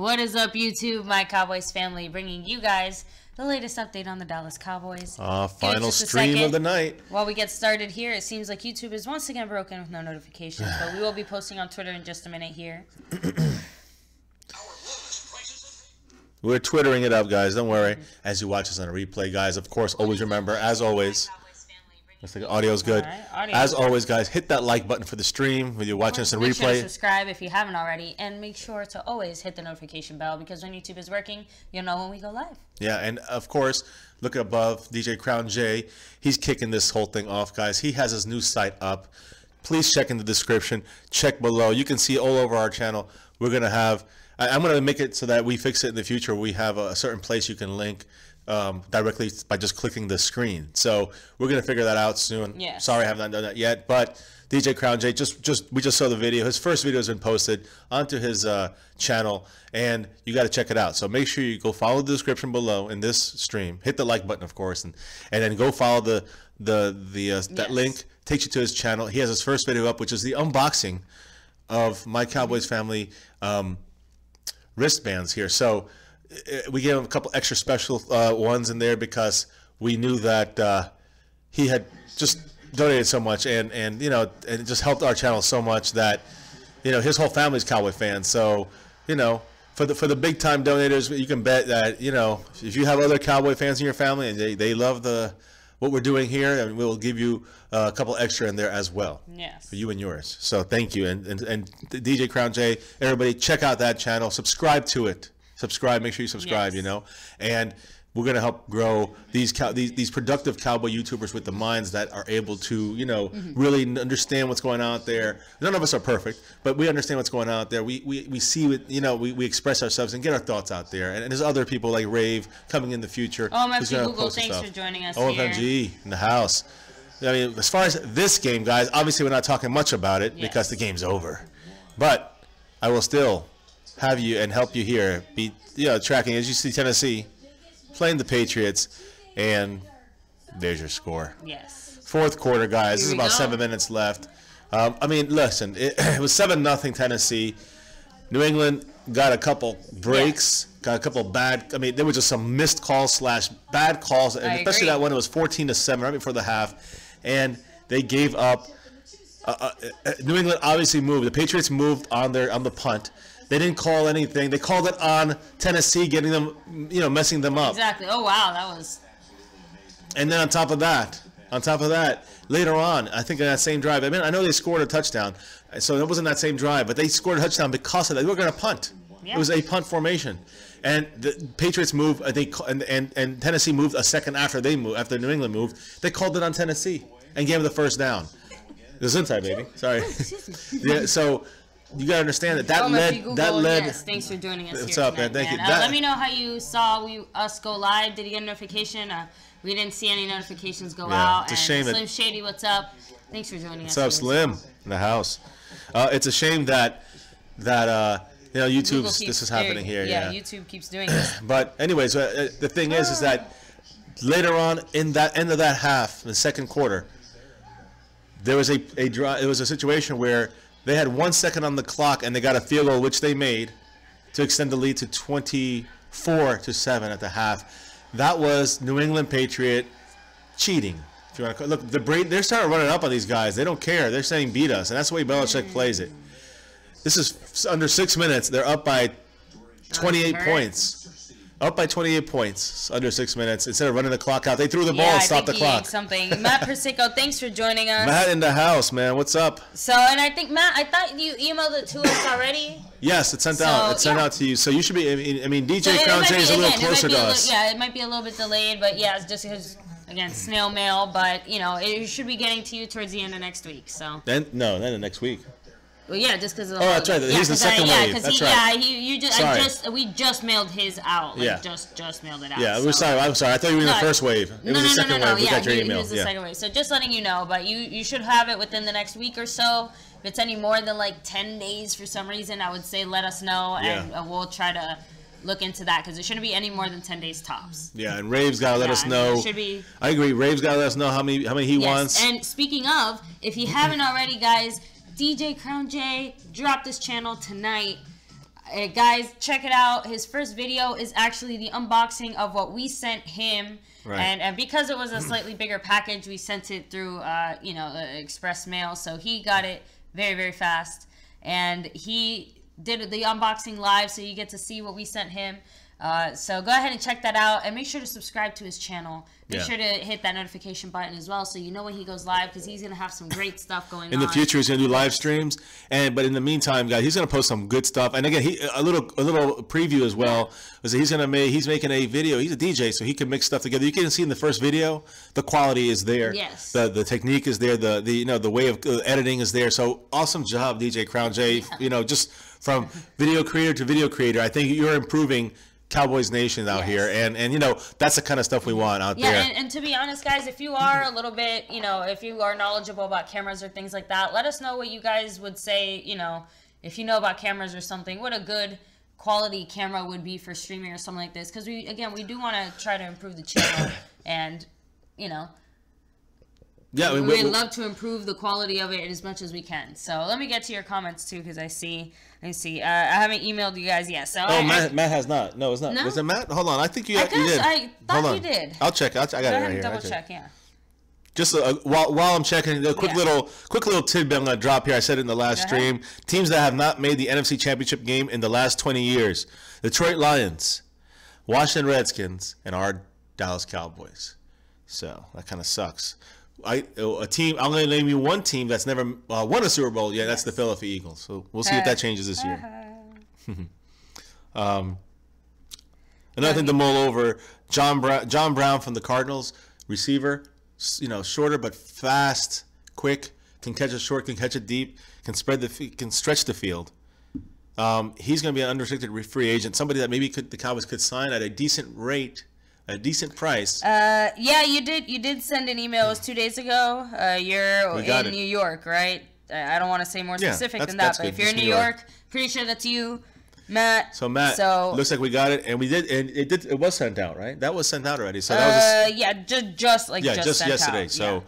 What is up, YouTube? My Cowboys family, bringing you guys the latest update on the Dallas Cowboys. Final stream of the night. While we get started here, it seems like YouTube is once again broken with no notifications, but we will be posting on Twitter in just a minute here. We're twittering it up, guys. Don't worry. As you watch us on a replay, guys, of course, always remember, as always, looks like the audio's good. Right, as always, guys, hit that like button for the stream when you're watching us in replay. Make sure to subscribe if you haven't already, and make sure to always hit the notification bell, because when YouTube is working, you'll know when we go live. Yeah, and of course, look above, DJ Crown J. He's kicking this whole thing off, guys. He has his new site up. Please check in the description. Check below. You can see all over our channel. We're going to have, I'm going to make it so that we fix it in the future. We have a certain place you can link directly by just clicking the screen. So we're gonna figure that out soon. Yes. Sorry I have not done that yet, but DJ Crown J, we just saw the video. His first video has been posted onto his channel, and you got to check it out. So make sure you go follow the description below in this stream. Hit the like button, of course, and then go follow that link. Takes you to his channel. He has his first video up, which is the unboxing of my Cowboys family wristbands here. So we gave him a couple extra special ones in there because we knew that he had just donated so much, and you know, and it just helped our channel so much that, you know, his whole family's Cowboy fans. So, you know, for the big time donators, you can bet that, you know, if you have other Cowboy fans in your family and they love what we're doing here, and we'll give you a couple extra in there as well. Yes. For you and yours. So thank you, and DJ Crown J, everybody check out that channel, subscribe to it. Subscribe, make sure you subscribe, you know, and we're going to help grow these productive Cowboy YouTubers with the minds that are able to, you know, really understand what's going on out there. None of us are perfect, but we understand what's going on out there. We see it, you know, we express ourselves and get our thoughts out there. And there's other people like Rave coming in the future. OMFG Google, thanks for joining us OMFG here. In the house. I mean, as far as this game, guys, obviously we're not talking much about it because the game's over. But I will still have you and help you here be, you know, tracking, as you see, Tennessee playing the Patriots, and there's your score. Yes. Fourth quarter, guys. This is about 7 minutes left. I mean, listen, it was 7-0 Tennessee. New England got a couple breaks, got a couple bad. I mean, there were just some missed calls / bad calls, and especially that one. It was 14-7 right before the half, and they gave up. New England obviously moved. The Patriots moved on the punt. They didn't call anything. They called it on Tennessee, getting them, you know, messing them up. Exactly. Oh wow, that was. And then on top of that, later on, I think in that same drive, I mean, I know they scored a touchdown, so it wasn't that same drive, but they scored a touchdown because of that. They were going to punt. Yeah. It was a punt formation, and the Patriots moved. I think, and Tennessee moved a second after after New England moved. They called it on Tennessee and gave them the first down. It was inside, baby. Sorry. Yeah. So. You gotta understand that led. Yes, thanks for joining us. What's here up, tonight, man? Thank you. Let me know how you saw us go live. Did you get a notification? We didn't see any notifications go out. It's a shame. Slim Shady, what's up? Thanks for joining us. What's up, Slim? In the house. It's a shame that you know, YouTube's this is happening here. Yeah, YouTube keeps doing this. But anyways, the thing is that later on in that end of that half, the second quarter, there was it was a situation where they had 1 second on the clock, and they got a field goal, which they made, to extend the lead to 24-7 at the half. That was New England Patriot cheating. If you want to look, they're starting running up on these guys. They don't care. They're saying beat us, and that's the way Belichick plays it. This is under 6 minutes. They're up by 28 points. Up by 28 points under 6 minutes. Instead of running the clock out, they threw the ball and stopped the clock. Something. Matt Persico, thanks for joining us. Matt in the house, man. What's up? So, and I think, Matt, I thought you emailed it to us already. Yes, it's sent out. It's sent out to you. So you should be, I mean, DJ Crown J is a little closer to us. Yeah, it might be a little bit delayed, but yeah, it's just because, again, snail mail. But, you know, it should be getting to you towards the end of next week. So. Then the next week. Well, yeah, just because of the that's right. He's the second wave. That's right. Yeah, we just mailed his out. Like, just mailed it out. Yeah, I'm sorry. I thought you were in the first wave. It was the second wave. We got your email. It was the second wave. So just letting you know, but you should have it within the next week or so. If it's any more than like 10 days for some reason, I would say let us know, and we'll try to look into that, because it shouldn't be any more than 10 days tops. Yeah, and Rave's got to let us know. It should be. I agree. Rave's got to let us know how many he wants. And speaking of, if you haven't already, guys, DJ Crown J dropped this channel tonight. guys, check it out. His first video is actually the unboxing of what we sent him. Right. And because it was a slightly bigger package, we sent it through, express mail. So he got it very, very fast. And he did the unboxing live, so you get to see what we sent him. So go ahead and check that out, and make sure to subscribe to his channel. Make sure to hit that notification button as well, so you know when he goes live, because he's gonna have some great stuff going on. In the future, he's gonna do live streams, but in the meantime, guys, he's gonna post some good stuff. And again, a little preview as well is that he's making a video. He's a DJ, so he can mix stuff together. You can see in the first video, the quality is there. Yes. The technique is there. The way of editing is there. So awesome job, DJ Crown J. Just from video creator to video creator, I think you're improving Cowboys Nation out here, and that's the kind of stuff we want out there. Yeah, and to be honest, guys, if you are a little bit, if you are knowledgeable about cameras or things like that, let us know what you guys would say, if you know about cameras or something, what a good quality camera would be for streaming or something like this, because we do want to try to improve the channel, and yeah, we'd love to improve the quality of it as much as we can. So let me get to your comments too, because let me see. I haven't emailed you guys yet. So Matt has not. No, it's not. No? Was it Matt? Hold on. I think you did. I thought you did. I'll check. I got it right here. Double check. Yeah. Just while I'm checking, a quick little tidbit I'm gonna drop here. I said it in the last stream. Teams that have not made the NFC Championship game in the last 20 years: Detroit Lions, Washington Redskins, and our Dallas Cowboys. So that kind of sucks. I'm going to name you one team that's never won a Super Bowl yet. That's the Philadelphia Eagles. So we'll see if that changes this year. Another thing to mull over: John Brown from the Cardinals, receiver. Shorter but fast, quick. Can catch it short, can catch it deep, can stretch the field. He's going to be an unrestricted free agent. Somebody that maybe the Cowboys could sign at a decent rate. A decent price. Yeah, you did send an email. It was 2 days ago. You're in New York, right? I don't want to say more specific than that, but if you're in New York, pretty sure that's you, Matt. So Matt, looks like we got it, and we did, and it was sent out, right? That was sent out already. So that was just yesterday. Out. So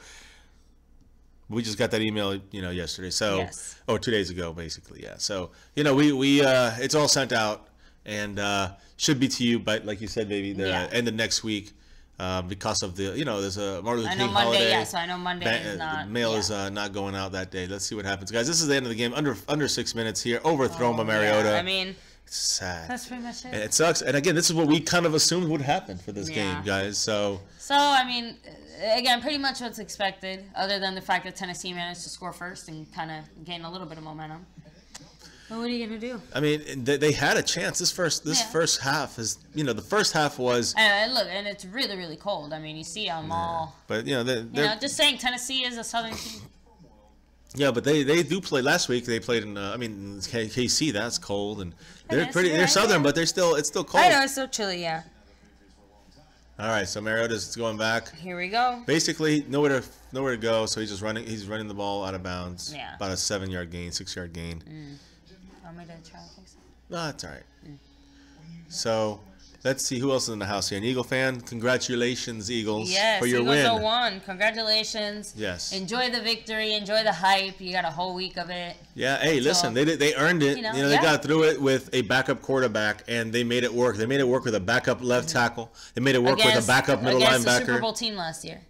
we just got that email, yesterday. So or 2 days ago, basically. Yeah. So we it's all sent out. And should be to you, but like you said, maybe the end of next week, because of there's a Martin Luther King holiday. Yeah, so I know Monday is not. The mail is not going out that day. Let's see what happens, guys. This is the end of the game. Under 6 minutes here. Overthrown by Mariota. Yeah, I mean, it's sad. That's pretty much it. And it sucks. And again, this is what we kind of assumed would happen for this game, guys. So I mean, again, pretty much what's expected, other than the fact that Tennessee managed to score first and kind of gain a little bit of momentum. Well, what are you gonna do? I mean, they had a chance. This first half is, the first half was. And look, and it's really, really cold. I mean, you see them all. But they're just saying, Tennessee is a Southern team. Yeah, but they do play. Last week they played in KC. That's cold, and they're Southern, but it's still cold. I know, it's still chilly. Yeah. All right, so Mariota's going back. Here we go. Basically, nowhere to go. So he's running the ball out of bounds. Yeah. About a 7-yard gain, 6-yard gain. Want me to try to fix it? No, that's all right. So let's see who else is in the house here. An Eagle fan. Congratulations, Eagles, for your win. Eagles won. Congratulations. Yes. Enjoy the victory. Enjoy the hype. You got a whole week of it. Yeah. Hey, listen. They earned it. They got through it with a backup quarterback, and they made it work. They made it work with a backup left tackle. They made it work with a backup middle linebacker. Against the Super Bowl team last year.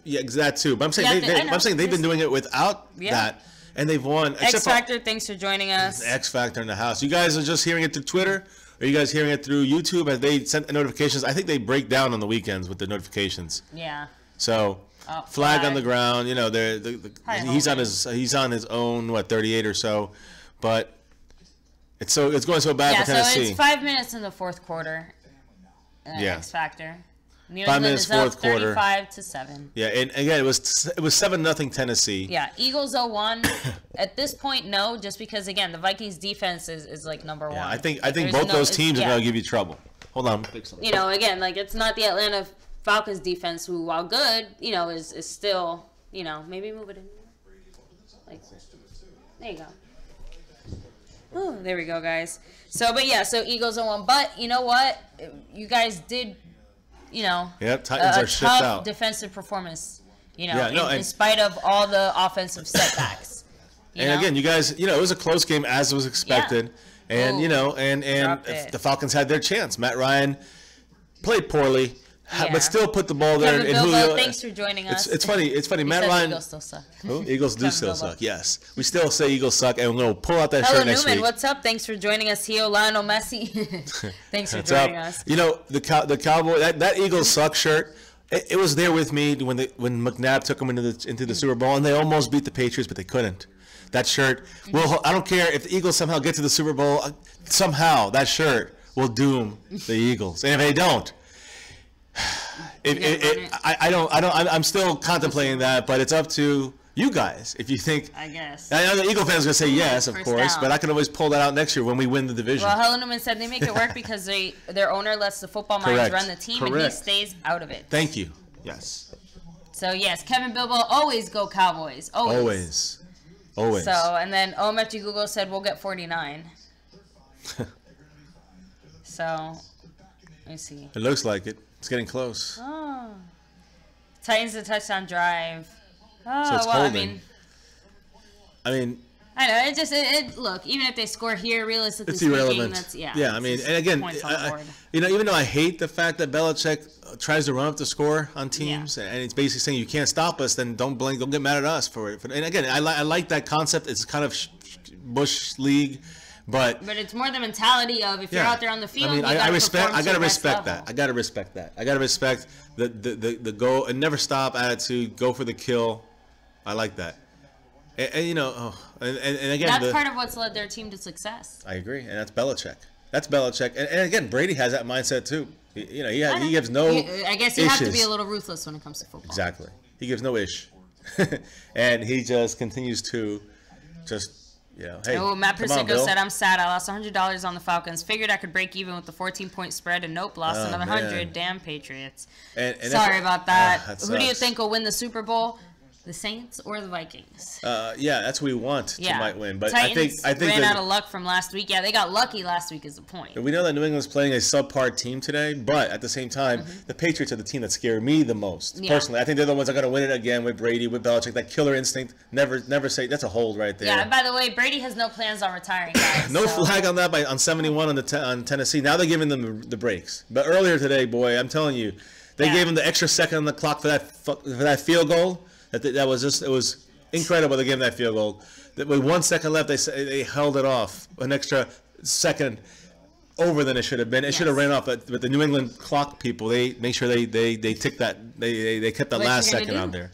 Yeah, that too. But I'm saying they've been doing it without that. And they've won. X Factor, thanks for joining us. X Factor in the house. You guys are just hearing it through Twitter? Or are you guys hearing it through YouTube as they sent the notifications? I think they break down on the weekends with the notifications. Yeah. So, flag on the ground. He's on his own, 38 or so. But it's going so bad for Tennessee. Yeah, so it's 5 minutes in the fourth quarter. X Factor. New 5 minutes, fourth quarter. 35-7. Yeah, and again, it was 7-0 Tennessee. Yeah, Eagles 0-1. At this point, no, just because again the Vikings defense is like number one. I think both those teams are going to give you trouble. Hold on, fix something. Again, like it's not the Atlanta Falcons defense who, while good, is still, maybe move it in. Like, there you go. Oh, there we go, guys. So Eagles 0-1. But you know what? You guys did. Titans are shipped out. Defensive performance, in spite of all the offensive setbacks. And again, you guys, it was a close game as was expected. And if the Falcons had their chance. Matt Ryan played poorly, but still put the ball there. Kevin Bilbo, thanks for joining us. It's funny. Matt Ryan. Eagles still suck. Eagles do still suck. Yes, we still say Eagles suck, and we're gonna pull out that shirt next week. Newman, what's up? Thanks for joining us, Theo Lionel Messi. Thanks for joining us. The Cowboy that Eagles suck shirt. It was there with me when McNabb took them into the Super Bowl, and they almost beat the Patriots, but they couldn't. That shirt I don't care if the Eagles somehow get to the Super Bowl. Somehow that shirt will doom the Eagles, and if they don't. I'm still contemplating that, but it's up to you guys. If you think, I guess. I know the Eagle fans are gonna say yes, of course, but I can always pull that out next year when we win the division. Well, Helen Newman said they make it work because their owner lets the football minds run the team, and he stays out of it. Thank you. Yes. So yes, Kevin Bilbo, always go Cowboys. Always. So and then OMFG Google said we'll get 49. So let me see. It looks like it. It's getting close. Oh. Titans a touchdown drive. Oh, so it's well, holding. I mean, I know. It look, even if they score here, realistically it's irrelevant. That's, I mean, and again, even though I hate the fact that Belichick tries to run up the score on teams, and it's basically saying you can't stop us, then don't get mad at us for it. And again, I like that concept. It's kind of Bush League. But it's more the mentality of if you're out there on the field. I mean, I gotta respect that. I gotta respect the go and never stop attitude. Go for the kill. I like that. And again, that's part of what's led their team to success. I agree, and that's Belichick. And again, Brady has that mindset too. He gives no. I guess you have to be a little ruthless when it comes to football. Exactly. He gives no ish, and he just continues to just. Hey, Matt Persico said, I'm sad. I lost $100 on the Falcons. Figured I could break even with the 14-point spread, and nope, lost another 100. Damn Patriots. And sorry about that. Who do you think will win the Super Bowl? The Saints or the Vikings? That's who we want to might win. But Titans I think ran out of luck from last week. Yeah, they got lucky last week is the point. We know that New England's playing a subpar team today, but at the same time, the Patriots are the team that scare me the most. Personally, I think they're the ones that are going to win it again with Brady, with Belichick. That killer instinct. Never say that's a hold right there. Yeah, and by the way, Brady has no plans on retiring, guys. No flag on that on 71 on Tennessee. Now they're giving them the breaks. But earlier today, boy, I'm telling you, they gave him the extra second on the clock for that field goal. That was just, it was incredible to give them that field goal. With 1 second left, they held it off an extra second over than it should have been. It should have ran off, but the New England clock people, they make sure they tick that, they kept that last second on there.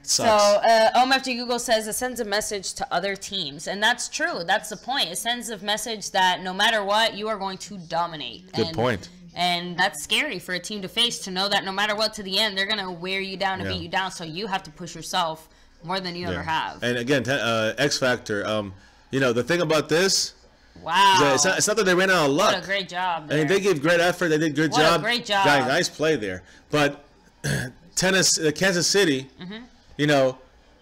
So OMFG Google says it sends a message to other teams, and that's true. That's the point. It sends a message that no matter what, you are going to dominate. Good point. And that's scary for a team to face, to know that no matter what, to the end, they're going to wear you down and beat you down. So you have to push yourself more than you ever have. And again, X Factor, the thing about this, wow, it's not that they ran out of luck. What a great job there. I mean, they gave great effort. They did a good job. What a great job. Nice play there. But Kansas City,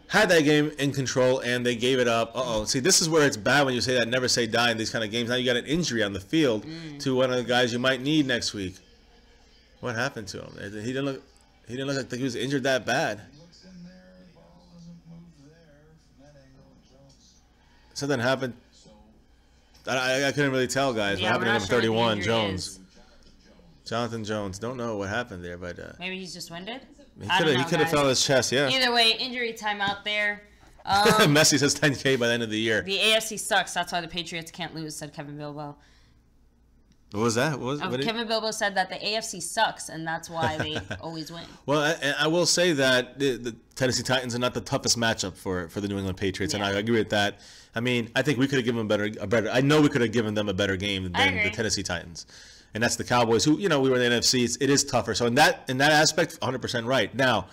had that game in control, and they gave it up. See, this is where it's bad when you say that never say die in these kind of games. Now you got an injury on the field to one of the guys you might need next week. What happened to him? He didn't look like he was injured that bad. Something happened. I couldn't really tell, guys. What happened to number 31, Jones? Jonathan Jones. Don't know what happened there, but maybe he's just winded. He could have fell on his chest, yeah. Either way, injury time out there. Messi says 10K by the end of the year. The AFC sucks. That's why the Patriots can't lose, said Kevin Bilbo. What was that? Kevin Bilbo said that the AFC sucks, and that's why they always win. Well, I will say that the Tennessee Titans are not the toughest matchup for the New England Patriots, and I agree with that. I mean, I think we could have given them a better. I know we could have given them a better game than the Tennessee Titans. And that's the Cowboys, who, we were in the NFC. It is tougher. So in that aspect, 100% right. Now,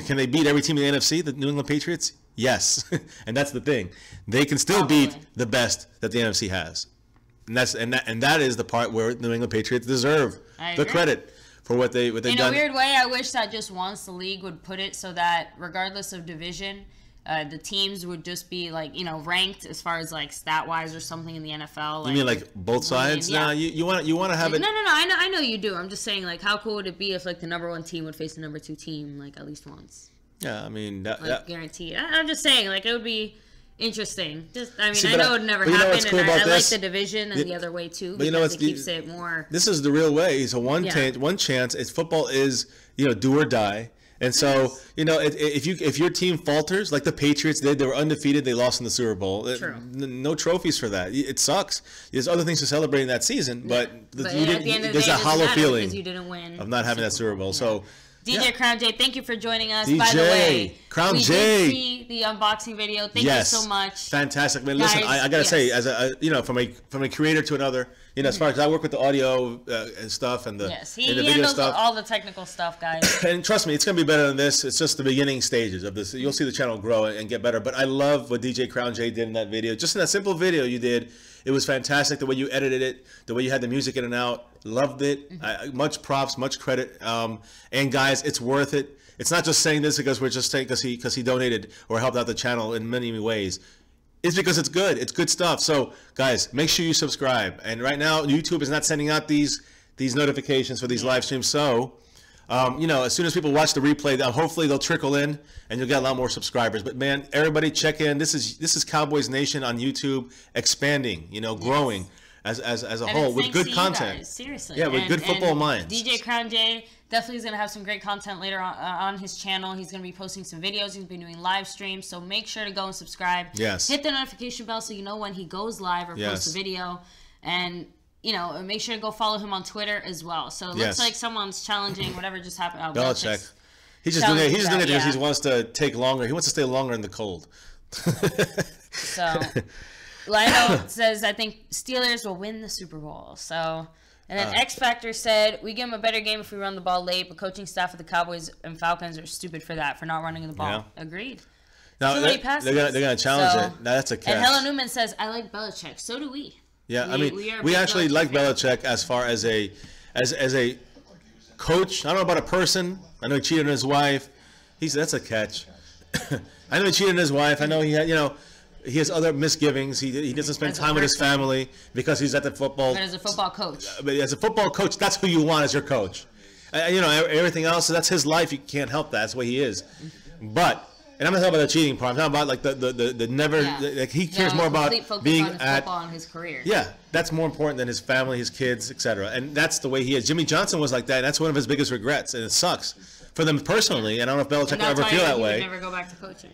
can they beat every team in the NFC, the New England Patriots? Yes. And that's the thing. They can still beat the best that the NFC has. And that is the part where the New England Patriots deserve the credit for what they've done. In a weird way, I wish that just once the league would put it so that regardless of division, the teams would just be ranked as far as stat wise or something in the NFL. You mean both sides? Yeah. No, you want to have it. No. I know you do. I'm just saying how cool would it be if the number 1 team would face the number 2 team at least once? Yeah, I mean guaranteed. I'm just saying it would be interesting. Just, I mean, See, I know it would never happen, cool and I like this? the division and the other way too, but because you know, it keeps it more. This is the real way. So one chance. It's football is do or die. And so, if your team falters, like the Patriots did, they were undefeated, they lost in the Super Bowl. True. No trophies for that. It sucks. There's other things to celebrate in that season, but at the end of the day, there's a hollow feeling because you didn't win of not having that Super Bowl. So, DJ Crown J, thank you for joining us. DJ By the way, Crown we J. did see the unboxing video. Thank you so much. Fantastic, man. Guys, listen, I gotta say, as from a creator to another, as far as I work with the audio and stuff and the he video handles stuff, all the technical stuff, guys. And trust me, it's gonna be better than this. It's just the beginning stages of this. You'll see the channel grow and get better. But I love what DJ Crown J did in that video. Just in that simple video you did, it was fantastic. The way you edited it, the way you had the music in and out, loved it. Much props, much credit. And guys, it's worth it. It's not just saying this because we're just saying because he donated or helped out the channel in many ways. It's because it's good. It's good stuff. So, guys, make sure you subscribe. And right now, YouTube is not sending out these notifications for these live streams. So, as soon as people watch the replay, hopefully they'll trickle in, and you'll get a lot more subscribers. But man, everybody check in. This is Cowboys Nation on YouTube, expanding, growing as a whole with good content. Guys, seriously. Yeah, with good football minds. DJ Crown J definitely is going to have some great content later on his channel. He's going to be posting some videos. He's been doing live streams. So make sure to go and subscribe. Yes. Hit the notification bell so you know when he goes live or posts a video. And, make sure to go follow him on Twitter as well. So it looks like someone's challenging whatever just happened. Oh, Belichick. He's just doing it. He's just doing it because he wants to take longer. He wants to stay longer in the cold. So, Lionel says, I think Steelers will win the Super Bowl. So... And then X Factor said, we give them a better game if we run the ball late, but coaching staff of the Cowboys and Falcons are stupid for that, for not running the ball. Yeah. Agreed. Now, they're going to challenge it. Now, that's a catch. And Helen Newman says, I like Belichick. So do we. Yeah, we actually like Belichick as far as a coach. I don't know about a person. I know he cheated on his wife. That's a catch. I know he cheated on his wife. I know he had, he has other misgivings. He doesn't spend time with his family because he's at the football. But as a football coach. But as a football coach, that's who you want as your coach. Everything else, that's his life. You can't help that. That's the way he is. But, and I'm not talking about the cheating part. I'm talking about like the never. Yeah. Like he cares more about being on his football and his career. Yeah, that's more important than his family, his kids, etc. And that's the way he is. Jimmy Johnson was like that. And that's one of his biggest regrets, and it sucks for them personally. And I don't know if Belichick will ever feel that way. Never go back to coaching.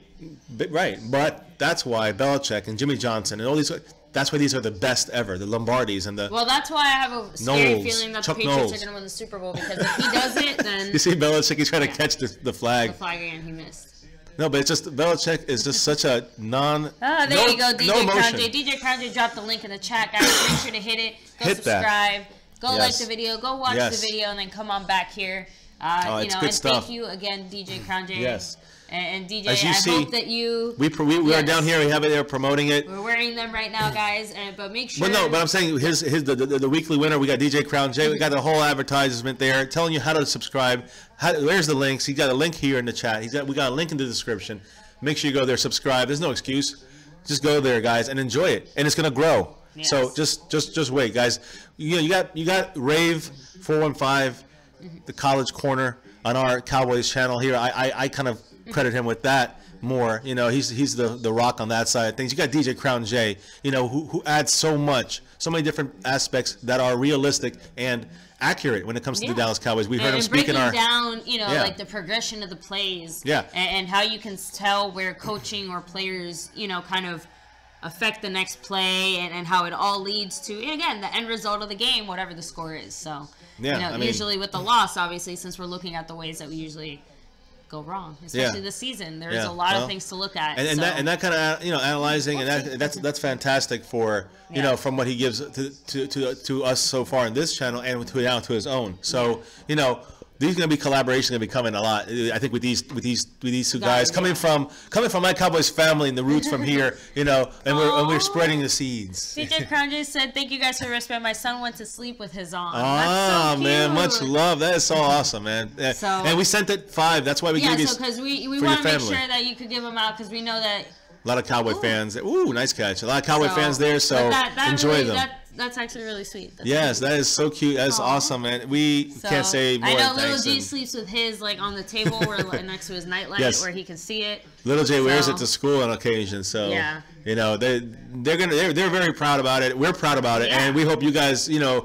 But that's why Belichick and Jimmy Johnson and all these. That's why these are the best ever, the Lombardis and the. Well, that's why I have a scary feeling that the Patriots are going to win the Super Bowl, because if he does it, then. You see Belichick, he's trying to catch the flag. The flag again, he missed. No, but it's just Belichick is just such a non. Oh, there you go, DJ Crown J. DJ Crown J dropped the link in the chat, guys. Make sure to hit it. Go subscribe. Go like the video. Go watch the video, and then come on back here. It's good stuff. Thank you again, DJ Crown J. Yes. And DJ, as you see, hope that you. We are down here. We have it there promoting it. We're wearing them right now, guys. But make sure. But I'm saying here's the weekly winner. We got DJ Crown J. We got the whole advertisement there, telling you how to subscribe. Where's the links? He got a link here in the chat. We got a link in the description. Make sure you go there, subscribe. There's no excuse. Just go there, guys, and enjoy it. And it's gonna grow. Yes. So just wait, guys. You got Rave 415, the College Corner on our Cowboys channel here. I kind of credit him with that more. He's the rock on that side of things. You got DJ Crown J, who adds so many different aspects that are realistic and accurate when it comes to the Dallas Cowboys. We heard him speak in our down, like the progression of the plays, and how you can tell where coaching or players, kind of affect the next play, and how it all leads to, again, the end result of the game, whatever the score is. So, usually with the loss, obviously, since we're looking at the ways that we usually go wrong, especially this season. There's a lot of things to look at. And that kind of analyzing, and that's fantastic for from what he gives to us so far in this channel and down to his own. So these going to be collaborations going to be coming a lot. I think with these two guys coming from my Cowboys family and the roots from here, and we're spreading the seeds. DJ Crown J said, "Thank you guys for respect. My son went to sleep with his on." Ah, so man, much love. That is so awesome, man. And we sent it 5. That's why we gave you. Because we want to make sure that you could give them out, because we know that a lot of Cowboy fans. Ooh, nice catch. A lot of Cowboy fans there, so enjoy them. that's actually really sweet. That's yes, that is so cute. That's awesome, man. We can't say more. I know than Little G sleeps with his like on the table where next to his nightlight where he can see it. Little J wears it to school on occasion, so you know they're very proud about it. We're proud about it, and we hope you guys are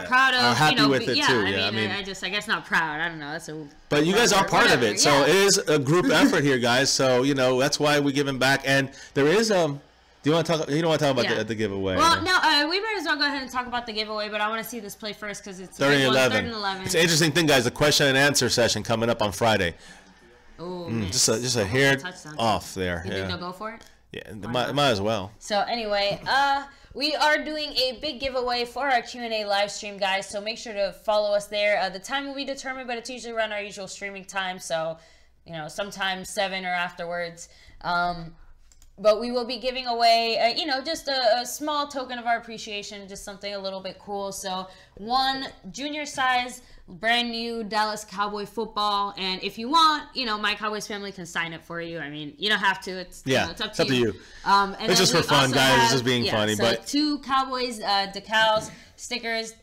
proud of, are happy with it too. I mean, I guess not proud. I don't know. That's a but you guys are part of it, so it is a group effort here, guys. So that's why we're giving back, and there is Do you want to talk? You don't want to talk about the giveaway? Well, no. We might as well go ahead and talk about the giveaway, but I want to see this play first because it's 3rd and 11. It's an interesting thing, guys. The question and answer session coming up on Friday. Oh, just a hair off there. You think they'll go for it? Yeah, might as well. So anyway, we are doing a big giveaway for our Q&A live stream, guys. So make sure to follow us there. The time will be determined, but it's usually around our usual streaming time. So, sometimes 7 or afterwards. But we will be giving away, just a small token of our appreciation, just something a little bit cool. So, one junior size, brand new Dallas Cowboy football. And if you want, my Cowboys family can sign it for you. I mean, you don't have to. It's, it's up to you. And it's just for fun, guys. It's just being funny. So but 2 Cowboys decals, stickers,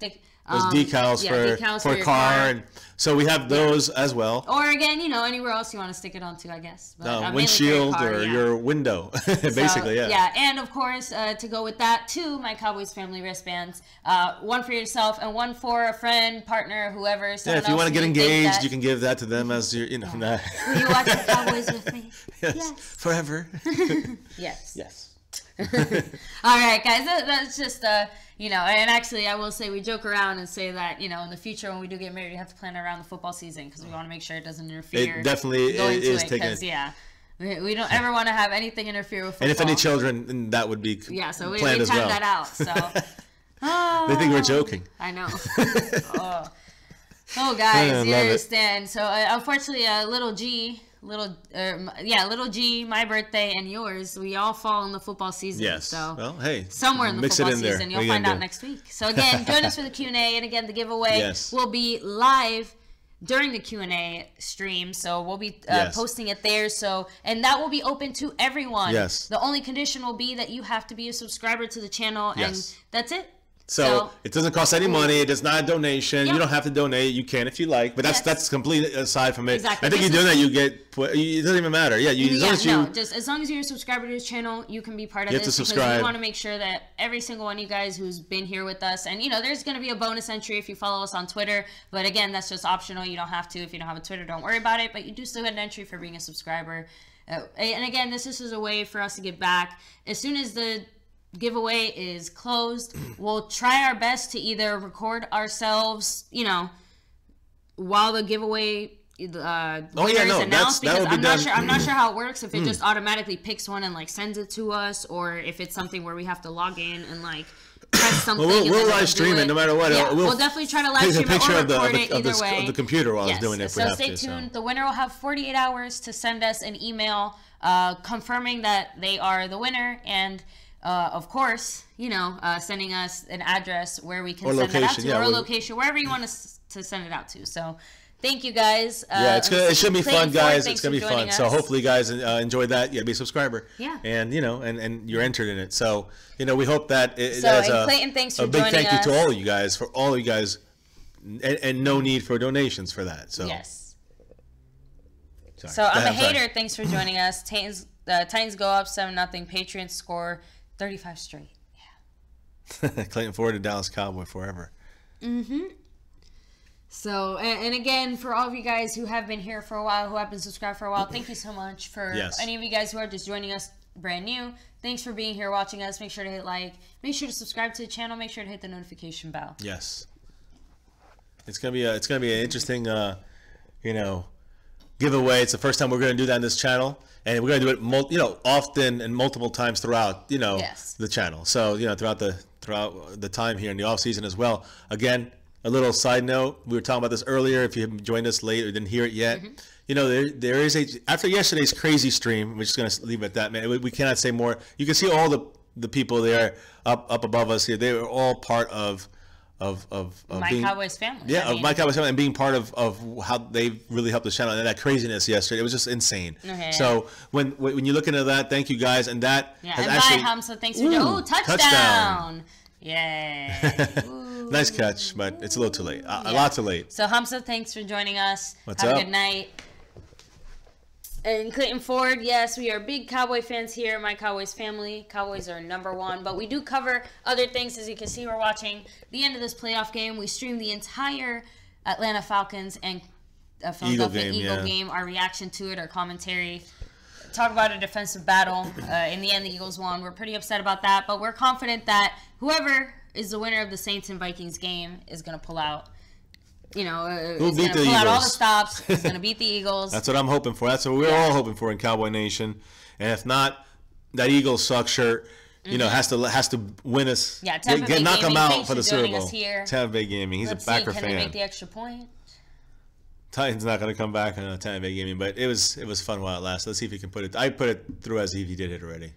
those decals for a car. And so we have those as well. Or again, anywhere else you want to stick it onto, I guess. But, windshield or your window, basically, Yeah, and of course, to go with that, 2 my Cowboys family wristbands. 1 for yourself and 1 for a friend, partner, whoever. If you want to get engaged, you can give that to them as your, Will you watch the Cowboys with me? Yes. Forever. Yes. All right, guys, that's just and actually I will say we joke around and say that in the future when we do get married we have to plan around the football season because we want to make sure it doesn't interfere. It definitely is taken. We don't ever want to have anything interfere with football. And if any children, that would be so we planned as well. that out. So they think we're joking. I know. Guys, you understand. So unfortunately, little G, my birthday and yours, we all fall in the football season. Yes. So well, hey, somewhere in the football season, you'll find out next week. So again, join us for the Q&A, and again, the giveaway will be live during the Q&A stream. So we'll be posting it there. So and that will be open to everyone. Yes. The only condition will be that you have to be a subscriber to the channel, and that's it. So it doesn't cost any money. It is not a donation. You don't have to donate. You can if you like, but that's completely aside from it. Exactly. I think you're doing that. You get. It doesn't even matter. Yeah. Just as long as you're a subscriber to this channel, you can be part of this. You have to subscribe. Because we want to make sure that every single one of you guys who's been here with us, and there's going to be a bonus entry if you follow us on Twitter. But again, that's just optional. You don't have to. If you don't have a Twitter, don't worry about it. But you do still get an entry for being a subscriber. And again, this is a way for us to get back as soon as the giveaway is closed. We'll try our best to either record ourselves, while the giveaway is announced, because I'm not sure how it works, if it just automatically picks one and like sends it to us, or if it's something where we have to log in and like press something. We'll live stream it no matter what. Yeah, we'll definitely try to live stream it or record it either way. Of the computer while I was doing it. So stay tuned. The winner will have 48 hours to send us an email confirming that they are the winner, and of course, sending us an address where we can send it out to, or a location, wherever you want us to send it out to. So, thank you guys. It should be fun, guys. It's gonna be fun. So hopefully, you guys enjoy that. You gotta be a subscriber. Yeah. And and you're entered in it. So we hope that Clayton, thanks for a big joining thank you to all of you guys, and no need for donations for that. So yes. Sorry. So I'm a hater. Thanks for joining us. Titans go up 7-0. Patriots score 35 straight. Yeah. Clayton Ford to Dallas Cowboy forever. So, and again, for all of you guys who have been here for a while, who have been subscribed for a while, thank you so much. For any of you guys who are just joining us brand new, thanks for being here, watching us. Make sure to hit like, make sure to subscribe to the channel, make sure to hit the notification bell. Yes. It's gonna be an interesting giveaway. It's the first time we're gonna do that on this channel. And we're going to do it, often and multiple times throughout, the channel. So, throughout the time here in the off season as well. Again, a little side note. We were talking about this earlier. If you haven't joined us late or didn't hear it yet, there is after yesterday's crazy stream. We're just going to leave it at that, man. We cannot say more. You can see all the people there up above us here. They were all part of my Cowboys family. Yeah, of my Cowboys family, and being part of how they really helped the channel, and that craziness yesterday, it was just insane. Okay, so when you look into that, thank you guys, and that has and actually. Bye, Hamza, thanks for touchdown. Yay. Nice catch, but it's a little too late. A lot too late. So Hamza, thanks for joining us. Have a good night. And Clayton Ford, yes, we are big Cowboy fans here. My Cowboys family. Cowboys are number 1. But we do cover other things. As you can see, we're watching the end of this playoff game. We stream the entire Atlanta Falcons and Philadelphia Eagle game. Our reaction to it, our commentary. Talk about a defensive battle. In the end, the Eagles won. We're pretty upset about that. But we're confident that whoever is the winner of the Saints and Vikings game is going to pull out. Is going to pull out all the stops. He's going to beat the Eagles. That's what I'm hoping for. That's what we're all hoping for in Cowboy Nation. And if not, that Eagles suck shirt, has to win us. Yeah, Tampa Bay knock Gaming. him out Thanks for the Super Bowl. Tampa Bay Gaming. He's a backer fan. Can they make the extra point? Titans not going to come back on Tampa Bay Gaming, but it was fun while it lasted. Let's see if he can put it. I put it through as if he did it already.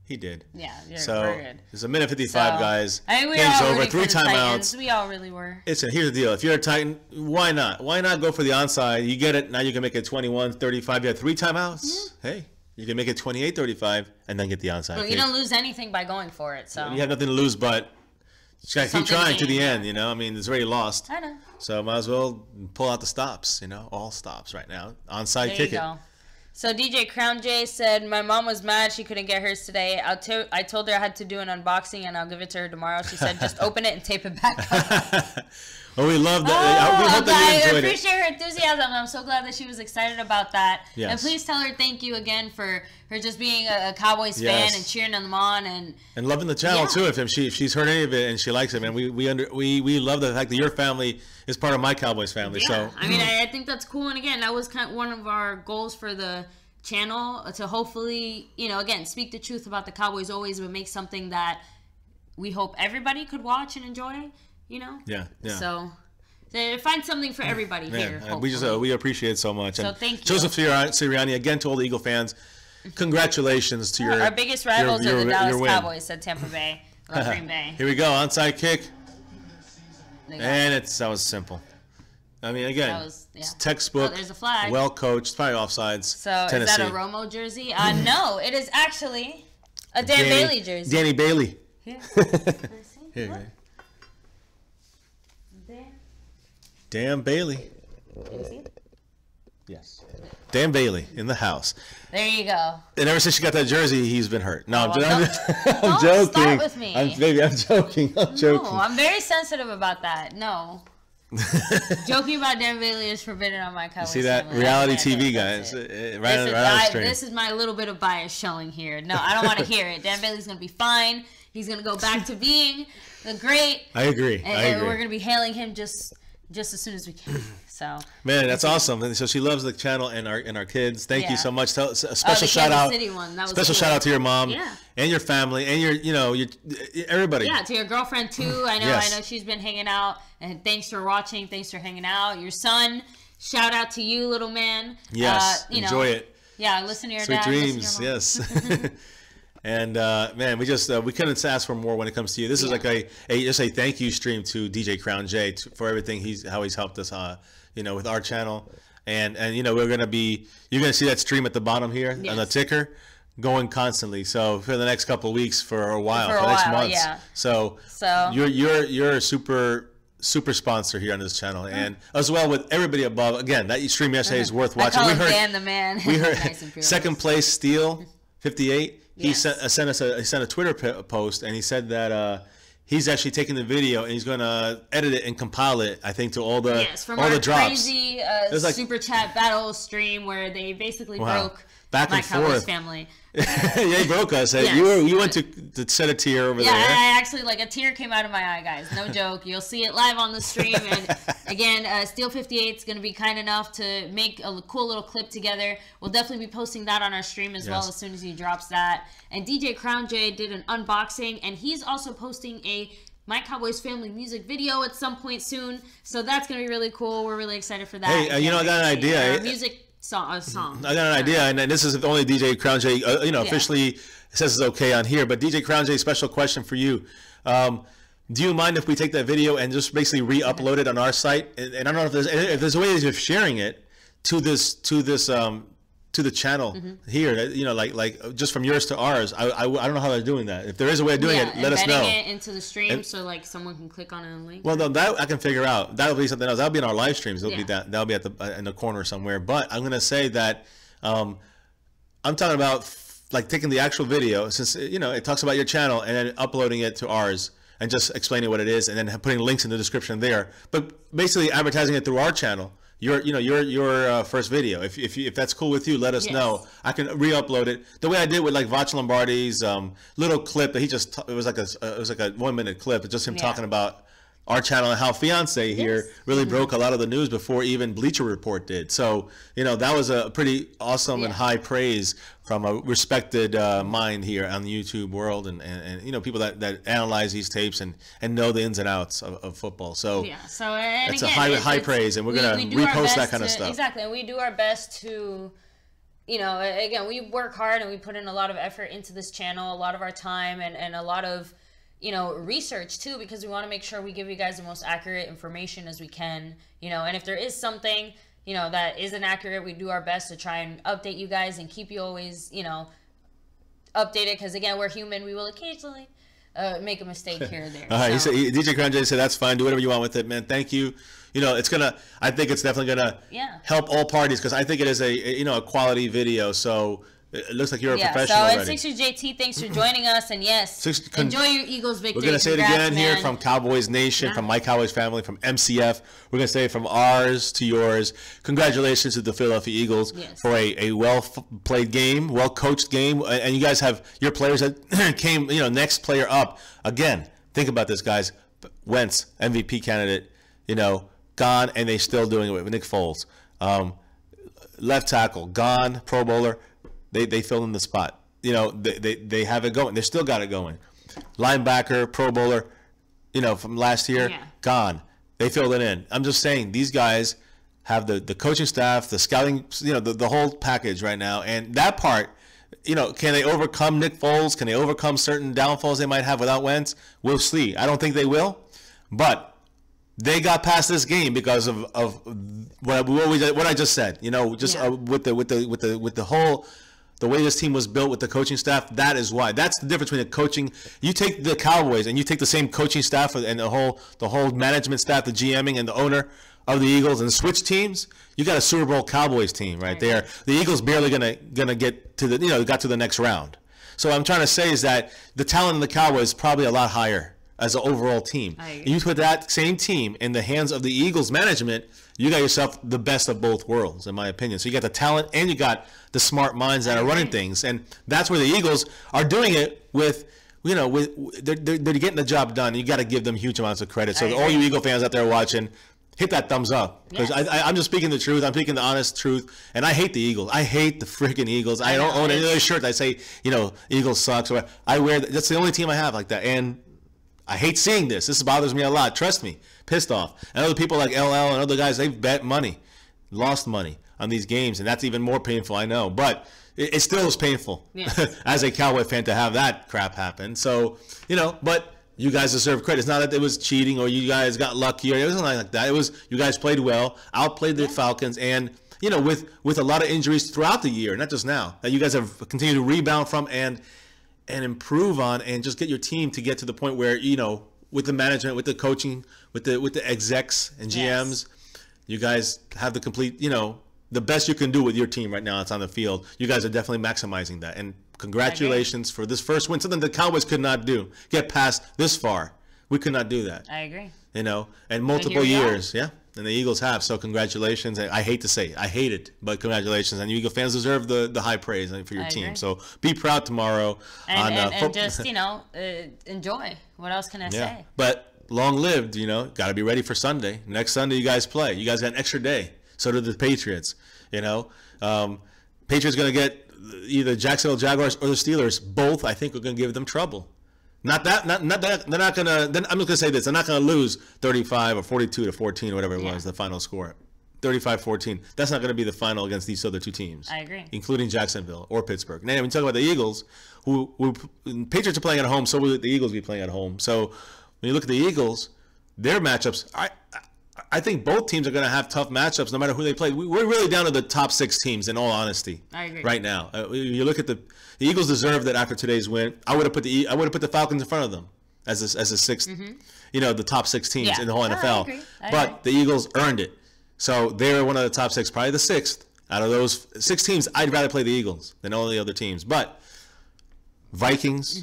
He did. Yeah, so it's a minute 55, guys. I mean, we Game's all over. 3 timeouts. We all really were. Here's the deal. If you're a Titan, why not? Why not go for the onside? You get it. Now you can make it 21-35. You had 3 timeouts. Yeah. Hey, you can make it 28-35 and then get the onside. Well, you don't lose anything by going for it. So you have nothing to lose, but you got to keep trying to the end. I mean, it's already lost. I know. So might as well pull out the stops. All stops right now. Onside kick it. So DJ Crown J said, my mom was mad she couldn't get hers today. I told her I had to do an unboxing and I'll give it to her tomorrow. She said, just open it and tape it back up. Well, we love that. We hope that you enjoyed I appreciate her enthusiasm. I'm so glad that she was excited about that. Yes. And please tell her thank you again for her just being a Cowboys fan and cheering them on and loving the channel too. If she's heard any of it and she likes it, man, we love the fact that your family is part of my Cowboys family. Yeah. So I mean, I think that's cool. And again, that was kind of one of our goals for the channel, to hopefully, again, speak the truth about the Cowboys always, but make something that we hope everybody could watch and enjoy. Yeah. So find something for everybody here. We appreciate it so much. So and thank you, Joseph Sirianni. Again, to all the Eagle fans, congratulations to our biggest rivals are the Dallas Cowboys. Said Tampa Bay, Green Bay. Here we go, onside kick, and that was simple. I mean, again, it's textbook. There's a flag. Well coached, probably offsides. So Tennessee. Is that a Romo jersey? No, it is actually a Dan Bailey jersey. Danny Bailey. Here. Here. Dan Bailey. Can you see it? Yes. Dan Bailey in the house. There you go. And ever since she got that jersey, he's been hurt. No, I'm don't joking. Start with me. I'm joking. No, I'm very sensitive about that. No. Joking about Dan Bailey is forbidden on my Cowboys. See that reality TV, guys? This is my little bit of bias showing here. No, I don't want to hear it. Dan Bailey's going to be fine. He's going to go back to being the great. I agree. And we're going to be hailing him just as soon as we can. So man, that's awesome. And so she loves the channel and our kids. Thank you so much. A special shout out. Special shout out to your mom and your family and your everybody. Yeah, to your girlfriend too. I know she's been hanging out. And thanks for watching. Thanks for hanging out. Your son. Shout out to you, little man. Yes, enjoy it. Yeah, listen to your Sweet dad. Dreams. Yes. And man, we couldn't ask for more when it comes to you. This is like just a thank you stream to DJ Crown J for everything how he's helped us with our channel. And you're gonna see that stream at the bottom here on the ticker going constantly. So for the next couple of weeks, for a while, for the next months. Yeah. So you're a super sponsor here on this channel, and as well with everybody above. Again, that stream yesterday is worth watching. I call him Dan the man. We heard second place Steel 58. He sent a Twitter post, and he said that he's actually taking the video and he's going to edit it and compile it, I think, to all the from all our the drops. Crazy super chat battle stream where they basically broke back my and Cowboys forth. Family. Yeah, he broke us. You went to set a tear over there. Yeah, I actually, a tear came out of my eye, guys. No joke. You'll see it live on the stream. And again, Steel 58 is going to be kind enough to make a cool little clip together. We'll definitely be posting that on our stream as well as soon as he drops that. And DJ Crown J did an unboxing, and he's also posting a My Cowboys Family music video at some point soon. So that's going to be really cool. We're really excited for that. Hey, I got an idea. Music song. I got an idea, and this is only DJ Crown J, officially says it's okay on here. But DJ Crown J, special question for you. Do you mind if we take that video and just basically re-upload it on our site? And I don't know if there's a way of sharing it to to the channel here. You know, like just from yours to ours. I don't know how they're doing that. If there is a way of doing it, let us know. Embedding it into the stream so like someone can click on it and link. Well, no, that I can figure out. That'll be something else. That'll be in our live streams. That'll be at in the corner somewhere. But I'm gonna say that I'm talking about like taking the actual video, since you know it talks about your channel, and then uploading it to ours and just explaining what it is, and then putting links in the description there. But basically advertising it through our channel. Your first video. If that's cool with you, let us know. I can re-upload it the way I did with like Vach Lombardi's little clip that he just. It was like a 1 minute clip. It's just him talking about our channel and how Fiance here really broke a lot of the news before even Bleacher Report did. So you know that was a pretty awesome and high praise from a respected mind here on the YouTube world, and you know people that analyze these tapes and know the ins and outs of football. So so it's a high praise, and we're gonna repost that kind of stuff. Exactly, and we do our best to, you know, again, we work hard and we put in a lot of effort into this channel, a lot of our time, and a lot of, you know, research too, because we want to make sure we give you guys the most accurate information as we can, you know, and if there is something, you know, that isn't accurate, we do our best to try and update you guys and keep you always, you know, updated, because again, we're human. We will occasionally make a mistake here or there. All right, so. He said, DJ Crown J said that's fine. Do whatever you want with it, man. Thank you. You know, I think it's definitely gonna help all parties, because I think it is a quality video. So it looks like you're a professional already. So, Sixers JT, thanks for joining us, and enjoy your Eagles victory. We're gonna say it again here from Cowboys Nation, from my Cowboys family, from MCF. We're gonna say from ours to yours. Congratulations to the Philadelphia Eagles for a well-played game, well-coached game, and you guys have your players that came. You know, next player up again. Think about this, guys. Wentz, MVP candidate. You know, gone, and they still doing it with Nick Foles. Left tackle gone, Pro Bowler. They filled in the spot. You know, they have it going. They still got it going. Linebacker, Pro Bowler, you know, from last year, gone. They filled it in. I'm just saying, these guys have the coaching staff, the scouting, you know, the whole package right now. And that part, you know, can they overcome Nick Foles? Can they overcome certain downfalls they might have without Wentz? We'll see. I don't think they will, but they got past this game because of what I just said. You know, just with the whole. The way this team was built with the coaching staff, that is why. That's the difference between the coaching. You take the Cowboys and you take the same coaching staff and the whole management staff, the GMing and the owner of the Eagles, and switch teams. You got a Super Bowl Cowboys team right there. The Eagles barely gonna get to got to the next round. So what I'm trying to say is that the talent in the Cowboys is probably a lot higher as an overall team. And you put that same team in the hands of the Eagles management, you got yourself the best of both worlds, in my opinion. So you got the talent and you got the smart minds that are running things, and that's where the Eagles are doing it with. You know, they're getting the job done. You got to give them huge amounts of credit. So all you Eagle fans out there watching, hit that thumbs up, because I'm just speaking the truth. I'm speaking the honest truth, and I hate the Eagles. I hate the freaking Eagles. I don't own any other shirt that say, you know, Eagles sucks. Or I wear that's the only team I have like that, and I hate seeing this. This bothers me a lot. Trust me, pissed off. And other people like LL and other guys, they've bet money, lost money on these games, and that's even more painful. I know, but it still is painful as a Cowboy fan to have that crap happen. So, you know, but you guys deserve credit. It's not that it was cheating or you guys got lucky or it wasn't like that. It was you guys played well, outplayed the Falcons, and you know, with a lot of injuries throughout the year, not just now, that you guys have continued to rebound from and improve on, and just get your team to get to the point where, you know, with the management, with the coaching, with the execs and GMs, you guys have the complete, you know, the best you can do with your team right now. It's on the field. You guys are definitely maximizing that, and congratulations for this first win. Something the Cowboys could not do. Get past this far. We could not do that. I agree. You know, and multiple years, and the Eagles have. So congratulations. I hate to say it. I hate it, but congratulations. And you Eagle fans deserve the high praise for your team. So be proud tomorrow. And just, you know, enjoy. What else can I say? But long lived, you know, got to be ready for Sunday. Next Sunday you guys play. You guys got an extra day. So do the Patriots. You know, Patriots going to get either Jacksonville Jaguars or the Steelers. Both, I think, are going to give them trouble. Not that they're not going to. Then I'm just going to say this: they're not going to lose 35 or 42 to 14 or whatever it was the final score. 35-14. That's not going to be the final against these other two teams. I agree. Including Jacksonville or Pittsburgh. Now, when you talk about the Eagles, who Patriots are playing at home, so will the Eagles be playing at home. So when you look at the Eagles, their matchups, I I think both teams are going to have tough matchups no matter who they play. We're really down to the top 6 teams, in all honesty. I agree. Right now, you look at the Eagles deserve that after today's win. I would have put the Falcons in front of them as a 6th, the top 6 teams in the whole NFL. I but agree. the Eagles earned it, so they're one of the top 6, probably the 6th out of those 6 teams. I'd rather play the Eagles than all the other teams, but Vikings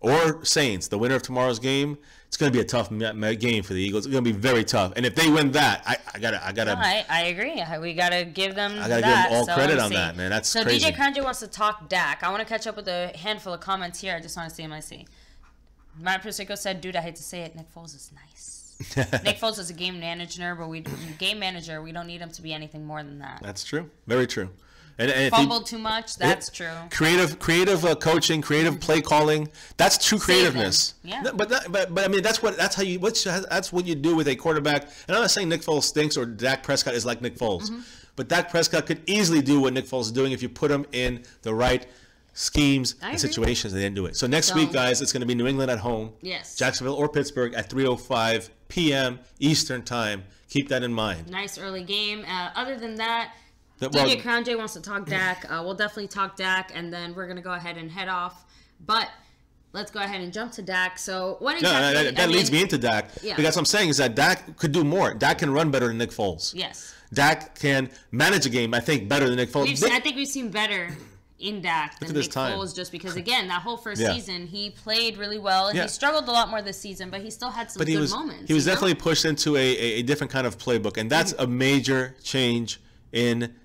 or Saints, the winner of tomorrow's game, it's going to be a tough game for the Eagles. It's going to be very tough. And if they win that, I gotta. I agree. We gotta give them. I gotta give them all credit on that, man. That's crazy. So DJ Kranji wants to talk Dak. I want to catch up with a handful of comments here. I just want to see him. I see. Matt Prosico said, "Dude, I hate to say it, Nick Foles is nice." Nick Foles is a game manager, but we don't need him to be anything more than that. That's true. Very true. And fumbled too much. That's true. Creative coaching, creative play calling. That's true creativeness. Yeah. But I mean that's what you do with a quarterback. And I'm not saying Nick Foles stinks or Dak Prescott is like Nick Foles, but Dak Prescott could easily do what Nick Foles is doing if you put him in the right schemes and situations. They didn't do it. So next week, guys, it's going to be New England at home. Yes. Jacksonville or Pittsburgh at 3:05 p.m. Eastern time. Keep that in mind. Nice early game. Other than that. DJ Crown J wants to talk Dak. We'll definitely talk Dak, and then we're going to go ahead and head off. But let's go ahead and jump to Dak. So what exactly... that leads me into Dak. Yeah. Because what I'm saying is that Dak could do more. Dak can run better than Nick Foles. Yes. Dak can manage a game, I think, better than Nick Foles. I think we've seen better in Dak than Nick Foles, just because, again, that whole first season, he played really well, and he struggled a lot more this season, but he still had some good moments. He was definitely pushed into a different kind of playbook, and that's a major change in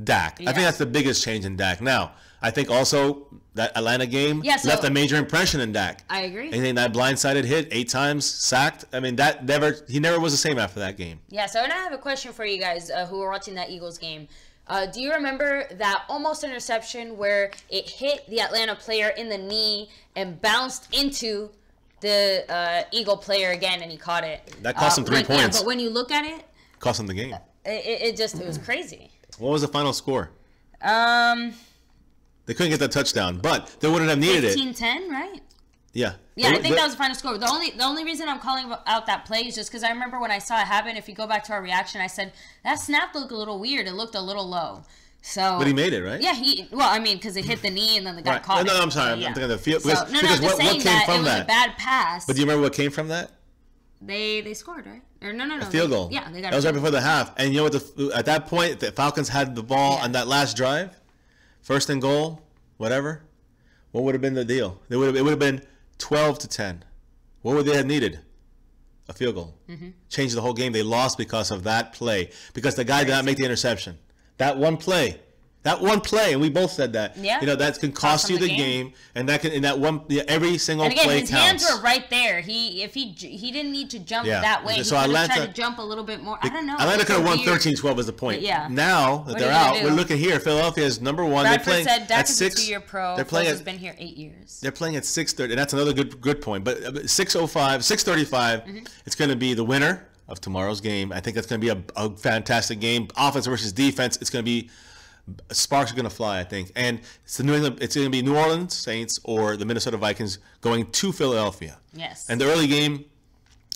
Dak. I think that's the biggest change in Dak. Now, I think also that Atlanta game left a major impression in Dak. I agree. I think that blindsided hit, 8 times sacked. I mean, he never was the same after that game. Yeah, so I have a question for you guys who were watching that Eagles game. Do you remember that almost interception where it hit the Atlanta player in the knee and bounced into the Eagle player again, and he caught it? That cost him 3 points. Yeah, but when you look at it, cost him the game. It was crazy. What was the final score? They couldn't get that touchdown, but they wouldn't have needed 15-10, right? Yeah. Yeah, I think that was the final score. The only reason I'm calling out that play is just because I remember when I saw it happen, if you go back to our reaction, I said, that snap looked a little weird. It looked a little low. So, but he made it, right? Yeah, because it hit the knee and then the guy caught it. No, I'm sorry. Yeah. I'm thinking of the field. Because I'm just saying that it was a bad pass. But do you remember what came from that? They scored, right? Or no. A field goal. Yeah, they got that was right before the half. And you know what? At that point, the Falcons had the ball on that last drive, 1st and goal, whatever. What would have been the deal? It would have been 12-10. What would they have needed? A field goal. Changed the whole game. They lost because of that play. Because the guy did not make the interception. That one play, and we both said that. Yeah. That can cost you the game, and every single play his counts. hands were right there. He didn't need to jump that way. So he could have tried to jump a little bit more. I don't know. Atlanta could have won 13-12 is the point. Yeah. Now that they're out, we're looking here. Philadelphia is number 1. Bradford they're playing said Dak at is 6. A 2-year pro. They're playing. Has been here 8 years. They're playing at 6:30, and that's another good point. But 6:35, it's going to be the winner of tomorrow's game. I think that's going to be a fantastic game. Offense versus defense. It's going to be. Sparks are going to fly, I think, and it's going to be New Orleans Saints or the Minnesota Vikings going to Philadelphia. Yes. And the early game,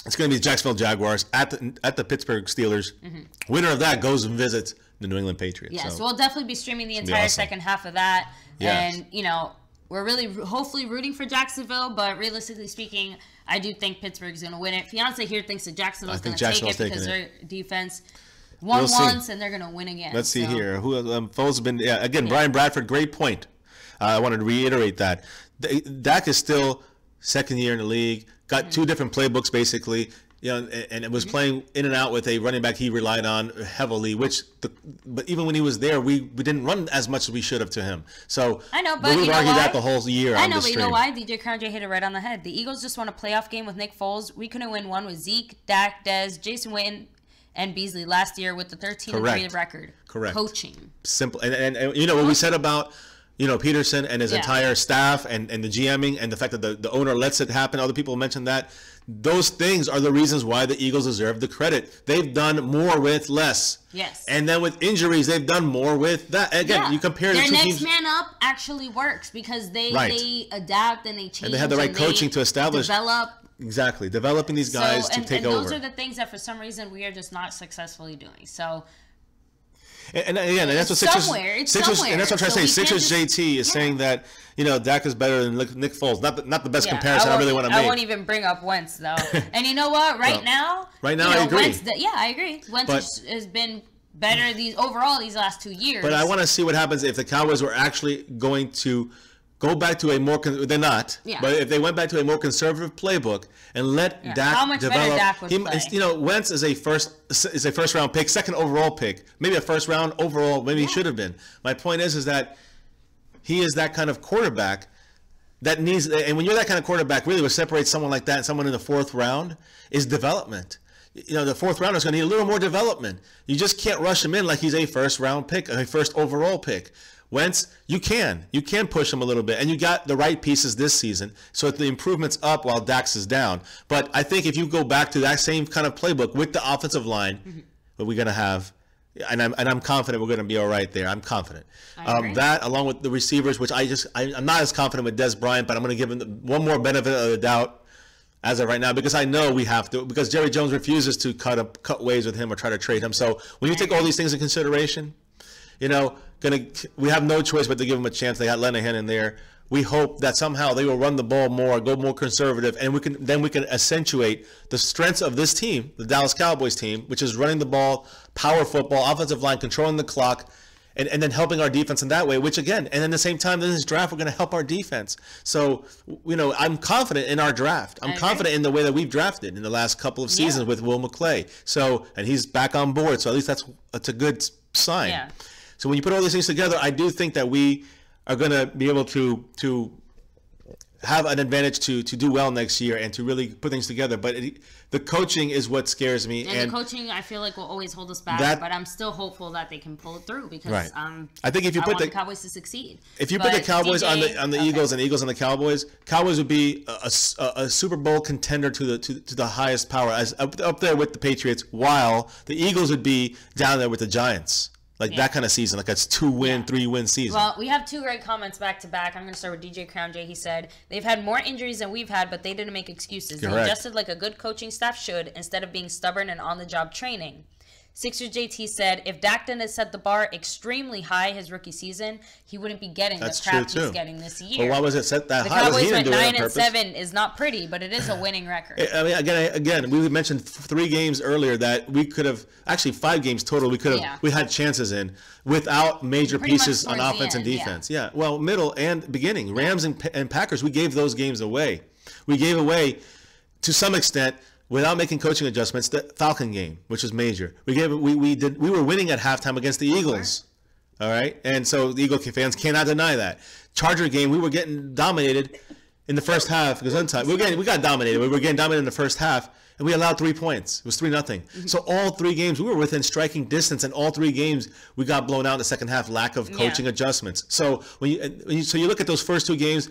it's going to be the Jacksonville Jaguars at the Pittsburgh Steelers. Winner of that goes and visits the New England Patriots. Yes, so we'll definitely be streaming the entire second half of that. Yes. And we're really hopefully rooting for Jacksonville, but realistically speaking, I do think Pittsburgh's going to win it. Fiance here thinks that Jacksonville's going to take it because their defense. Won once, and they're going to win again. Let's see here. Foles has been, Brian Bradford, great point. I wanted to reiterate that. Dak is still second year in the league, got 2 different playbooks basically, and it was playing in and out with a running back he relied on heavily, but even when he was there, we didn't run as much as we should have to him. So I know, but we've argued that the whole year on the stream. But you know why? DJ Crown J hit it right on the head. The Eagles just won a playoff game with Nick Foles. We couldn't win one with Zeke, Dak, Dez, Jason Witten, and Beasley last year with the 13-3 record. Correct. Coaching. Simple. And you know what we said about Peterson and his entire staff and the GMing and the fact that the owner lets it happen. Other people mentioned that. Those things are the reasons why the Eagles deserve the credit. They've done more with less. Yes. And then with injuries, they've done more with that. Again, you compare the two teams. Their next man up actually works because they adapt and they change. And they have the right coaching to establish. Develop. Exactly. Developing these guys to take over. And those are the things that for some reason we are just not successfully doing. So. And again, and that's what Sixers, and that's what I'm trying to say. Sixers JT is saying that Dak is better than Nick Foles. Not the best comparison I really want to make. I won't even bring up Wentz though. And you know what? Right now, I agree. I agree. Wentz has been better these last 2 years. But I want to see what happens if the Cowboys were actually going to go back to a more they're not. Yeah. But if they went back to a more conservative playbook and let Dak How much develop, better Dak would play. Wentz is a first round pick, second overall pick, maybe a first round overall, maybe he should have been. My point is that he is that kind of quarterback that needs, and when you're that kind of quarterback, really what separates someone like that and someone in the fourth round is development. The fourth rounder is going to need a little more development. You just can't rush him in like he's a first round pick, a first overall pick. Wentz, you can push him a little bit, and you got the right pieces this season, so the improvement's up while Dax is down. But I think if you go back to that same kind of playbook with the offensive line, what we're going to have, and I'm confident we're going to be all right there. I'm confident. That along with the receivers, which I'm not as confident with Des Bryant, but I'm going to give him one more benefit of the doubt as of right now, because I know we have to, because Jerry Jones refuses to cut ways with him or try to trade him. So when you take all these things in consideration, we have no choice but to give him a chance. They got Lenahan in there. We hope that somehow they will run the ball more, go more conservative, and we can accentuate the strengths of this team, the Dallas Cowboys team, which is running the ball, power football, offensive line, controlling the clock, and then helping our defense in that way, which again, and at the same time in this draft, we're going to help our defense. So, I'm confident in our draft. I'm confident in the way that we've drafted in the last couple of seasons with Will McClay. So, and he's back on board. So at least that's a good sign. Yeah. So when you put all these things together, I do think that we are going to be able to have an advantage to do well next year and to really put things together. But the coaching is what scares me. And the coaching, I feel like, will always hold us back. But I'm still hopeful that they can pull it through because I think if you put the Cowboys to succeed. If you put the Cowboys on the Eagles and Eagles on the Cowboys would be a Super Bowl contender to the highest power, as up there with the Patriots, while the Eagles would be down there with the Giants. That kind of season, like that's 2-win, 3-win season. Well, we have two great comments back to back. I'm going to start with DJ Crown J. He said, they've had more injuries than we've had, but they didn't make excuses. They adjusted like a good coaching staff should instead of being stubborn and on-the-job training. Sixers JT said, if Dak didn't set the bar extremely high his rookie season, he wouldn't be getting the crap he's getting this year. Well, why was it set that high? The Cowboys went 9-7 is not pretty, but it is a winning record. I mean, again, we mentioned 3 games earlier that we could have, actually 5 games total, we had chances in without major pieces on offense and defense. Yeah, well, middle and beginning. Rams and Packers, we gave those games away. We gave away, to some extent, without making coaching adjustments, the Falcon game, which was major. We were winning at halftime against the Eagles. All right? And so the Eagle fans cannot deny that. Charger game, we were getting dominated in the first half. We got dominated. We were getting dominated in the first half, and we allowed 3 points. It was 3-0. So all 3 games, we were within striking distance, and all 3 games, we got blown out in the second half, lack of coaching adjustments. So when you look at those first 2 games,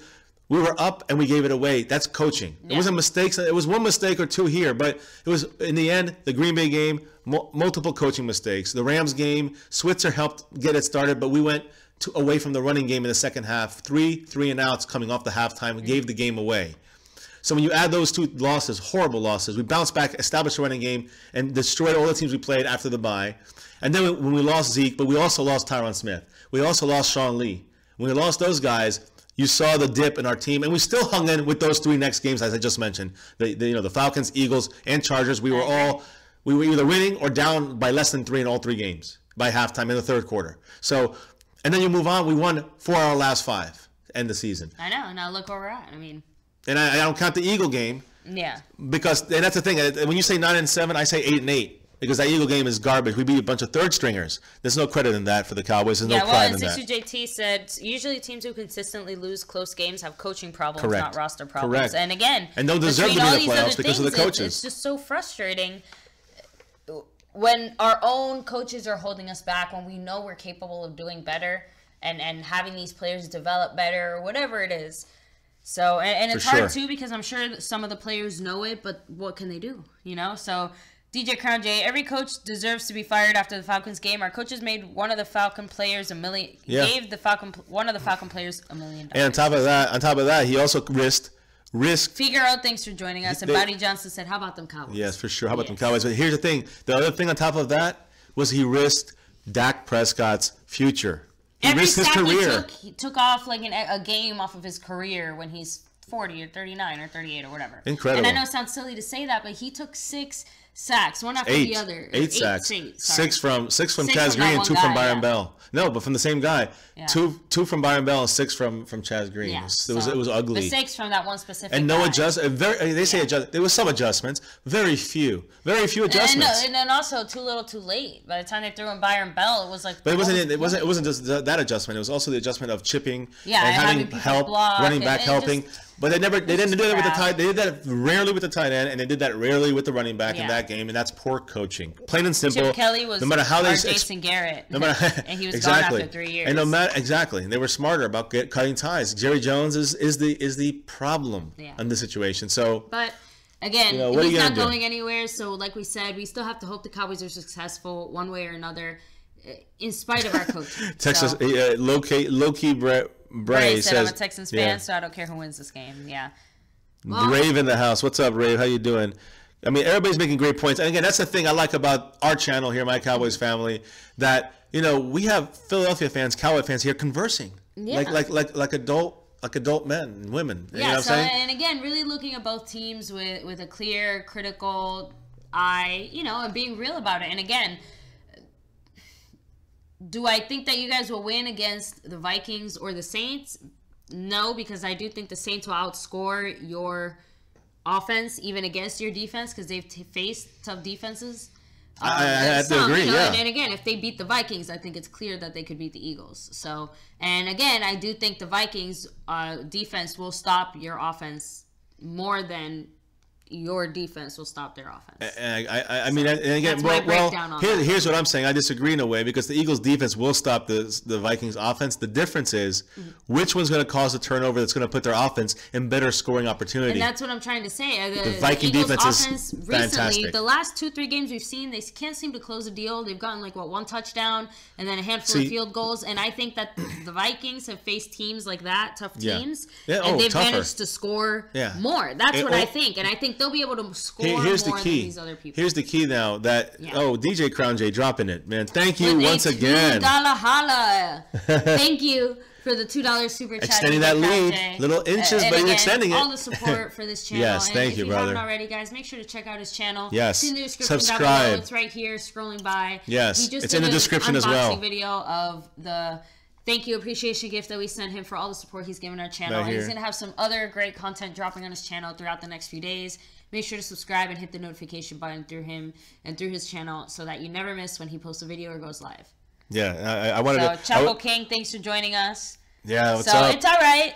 we were up and we gave it away. That's coaching. Yeah. It wasn't mistakes. It was 1 mistake or 2 here, but it was, in the end, the Green Bay game, multiple coaching mistakes. The Rams game, Switzer helped get it started, but we went away from the running game in the second half. 3 and outs coming off the halftime gave the game away. So when you add those 2 losses, horrible losses, we bounced back, established a running game, and destroyed all the teams we played after the bye. And then when we lost Zeke, but we also lost Tyron Smith. We also lost Sean Lee. When we lost those guys, you saw the dip in our team, and we still hung in with those 3 next games, as I just mentioned. The Falcons, Eagles, and Chargers. We were either winning or down by less than 3 in all 3 games by halftime in the third quarter. So, and then you move on. We won 4 out of our last 5 to end the season. I know. Now look where we're at. I mean, and I don't count the Eagle game. Yeah. Because, and that's the thing. When you say 9-7, I say 8-8. Because that Eagle game is garbage. We beat a bunch of third stringers. There's no credit in that for the Cowboys. There's no pride in that. Sixer JT said, usually teams who consistently lose close games have coaching problems, not roster problems. Correct. And again, and don't deserve to be in the playoffs because of the coaches. It's just so frustrating when our own coaches are holding us back when we know we're capable of doing better. and having these players develop better or whatever it is. So, and it's hard too, because I'm sure that some of the players know it, but what can they do, you know? So, DJ Crown J, every coach deserves to be fired after the Falcons game. Our coaches made one of the Falcon players gave one of the Falcon players $1 million. And on top of that, he also risked. Figueroa, thanks for joining us. And Buddy Johnson said, how about them Cowboys? Yes, for sure. How about them Cowboys? But here's the thing. The other thing on top of that was he risked Dak Prescott's future. He risked his career. He took off like a game off of his career when he's 40 or 39 or 38 or whatever. Incredible. And I know it sounds silly to say that, but he took 6 sacks, one after the other. Eight sacks. Six from Chaz Green and 2 from Byron Bell. No, but from the same guy. Yeah. Two from Byron Bell and 6 from Chaz Green. Yeah, it was ugly. Mistakes from that one specific and no guy. There was some adjustments. Very few adjustments. And then also too little, too late. By the time they threw in Byron Bell, it was like. But it wasn't just that adjustment. It was also the adjustment of chipping and having help, block, running back helping. But they didn't do that with the tight. They did that rarely with the tight end, and they did that rarely with the running back in that game, and that's poor coaching. Plain and simple. Chip Kelly was no matter how they Jason Garrett, and he was gone after 3 years. And and they were smarter about cutting ties. Jerry Jones is the problem in this situation. So, but again, he's not going anywhere. So, like we said, we still have to hope the Cowboys are successful one way or another, in spite of our coaching. Texas low-key Bray said, I'm a Texans fan, so I don't care who wins this game. Yeah. Well, Rave in the house. What's up, Rave? How you doing? I mean, everybody's making great points. And again, that's the thing I like about our channel here, My Cowboys Family, that we have Philadelphia fans, Cowboy fans here conversing, like adult men and women. You know what I'm saying? And again, really looking at both teams with a clear, critical eye, and being real about it. And again, do I think that you guys will win against the Vikings or the Saints? No, because I do think the Saints will outscore your offense, even against your defense, because they've faced tough defenses. I have to agree, yeah. And again, if they beat the Vikings, I think it's clear that they could beat the Eagles. So, and again, I do think the Vikings defense will stop your offense more than your defense will stop their offense. I mean, and again, here's what I'm saying. I disagree in a way, because the Eagles' defense will stop the Vikings' offense. The difference is which one's going to cause a turnover that's going to put their offense in better scoring opportunity. And that's what I'm trying to say. The Viking defense is fantastic. Recently, the last 2-3 games we've seen, they can't seem to close a deal. They've gotten one touchdown and then a handful of field goals. And I think that the Vikings have faced teams like that, tough teams, and they've managed to score more. That's what I think. And I think they'll be able to score more than these other people. Here's the key now that DJ Crown J dropping it, man. Thank you once again. $2 holla. Thank you for the $2 super chat. Extending that lead, little inches, but you're extending it. All the support for this channel. Yes, thank you, brother. If you haven't already, guys, make sure to check out his channel. Yes, it's in the description subscribe. Down below. It's right here, scrolling by. Yes, it's in the description as well. Video of the thank you appreciation gift that we sent him for all the support he's given our channel. And he's going to have some other great content dropping on his channel throughout the next few days. Make sure to subscribe and hit the notification button through him and through his channel so that you never miss when he posts a video or goes live. Yeah, I wanted to. Chapo King, thanks for joining us. Yeah, what's up? It's all right.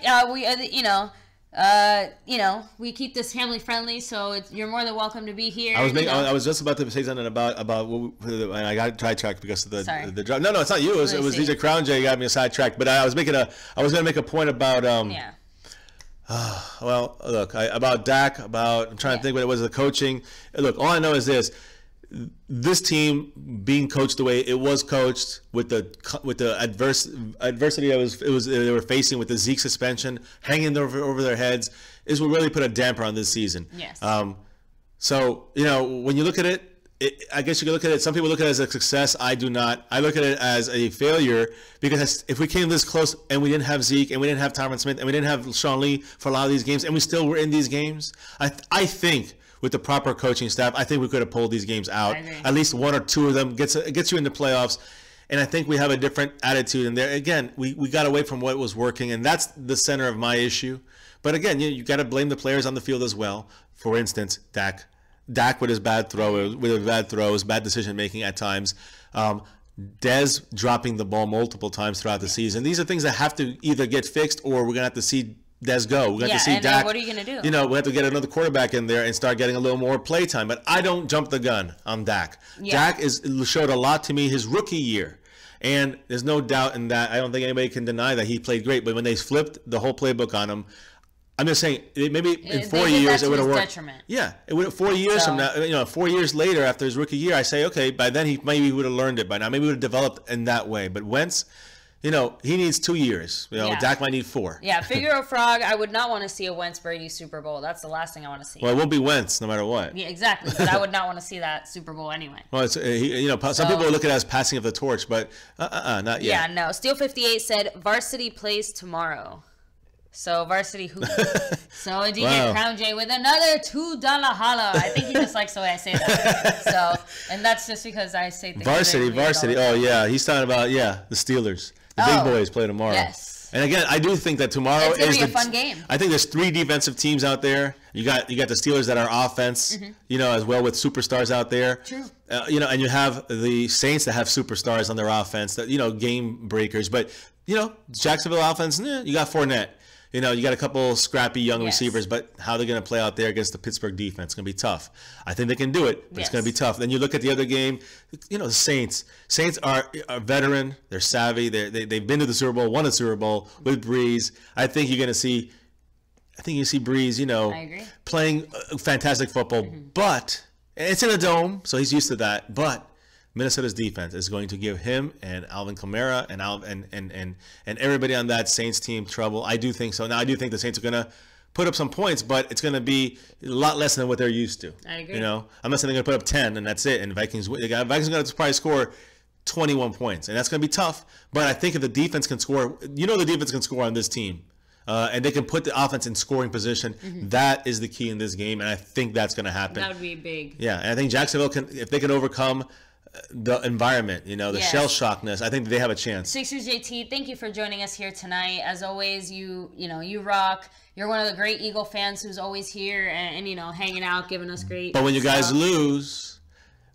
We keep this family friendly, so you're more than welcome to be here. I was just about to say something about and I got sidetracked because of the drop. No, it's not you. It was DJ Crown J got me sidetracked. But I was going to make a point about well, look, about Dak. I'm trying to think what it was, the coaching. Look, all I know is this. This team being coached the way it was coached, with the adversity they were facing with the Zeke suspension hanging over their heads, is what really put a damper on this season. Yes. So when you look at it, I guess you can look at it. Some people look at it as a success. I do not. I look at it as a failure, because if we came this close and we didn't have Zeke and we didn't have Tyron Smith and we didn't have Sean Lee for a lot of these games and we still were in these games, I think with the proper coaching staff, I think we could have pulled these games out. At least 1 or 2 of them gets you in the playoffs. And I think we have a different attitude in there. Again, we got away from what was working, and that's the center of my issue. But again, you got to blame the players on the field as well. For instance, Dak with his bad throws, bad decision making at times. Dez dropping the ball multiple times throughout the season. These are things that have to either get fixed, or we're gonna have to see Dez go. We're gonna have to see Dak. What are you gonna do? We have to get another quarterback in there and start getting a little more play time. But I don't jump the gun on Dak. Dak showed a lot to me his rookie year. And there's no doubt in that. I don't think anybody can deny that he played great. But when they flipped the whole playbook on him, I'm just saying maybe in 4 years it would have worked. Detriment. Yeah, it would. 4 years from now, 4 years later after his rookie year, I say, okay, by then he maybe would have learned it by now. Maybe would have developed in that way. But Wentz, he needs 2 years. Dak might need 4. Yeah, Figaro Frog, I would not want to see a Wentz-Brady Super Bowl. That's the last thing I want to see. Well, it won't be Wentz no matter what. Yeah, exactly. But I would not want to see that Super Bowl anyway. Well, it's, some people look at it as passing of the torch, but not yet. Yeah, no. Steel58 said, varsity plays tomorrow. So, varsity hoop. So, DJ Crown J with another $2 holla. I think he just likes the way I say that. So, and that's just because I say things. Varsity. Oh, yeah. He's talking about, the Steelers. The big boys play tomorrow. Yes. And again, I do think that tomorrow is a fun game. I think there's 3 defensive teams out there. You got the Steelers that are offense, as well with superstars out there. True. And you have the Saints that have superstars on their offense that game breakers. But Jacksonville offense, you got Fournette. You got a couple scrappy young receivers, but how they're going to play out there against the Pittsburgh defense? It's going to be tough. I think they can do it, but it's going to be tough. Then you look at the other game, the Saints. Saints are veteran. They're savvy. They've been to the Super Bowl, won a Super Bowl with Breeze. I think you're going to see Breeze, playing fantastic football, but it's in a dome, so he's used to that. But Minnesota's defense is going to give him and Alvin Kamara and everybody on that Saints team trouble. I do think so. Now, I do think the Saints are going to put up some points, but it's going to be a lot less than what they're used to. I agree. I'm not saying they're going to put up 10 and that's it. And Vikings are going to probably score 21 points, and that's going to be tough. But I think if the defense can score, the defense can score on this team. And they can put the offense in scoring position. That is the key in this game, and I think that's going to happen. That would be big. Yeah, and I think Jacksonville if they can overcome the environment, the shell shockness, I think they have a chance. Sixers JT, thank you for joining us here tonight. As always, you rock. You're one of the great Eagle fans who's always here and hanging out, giving us great. But when you guys lose,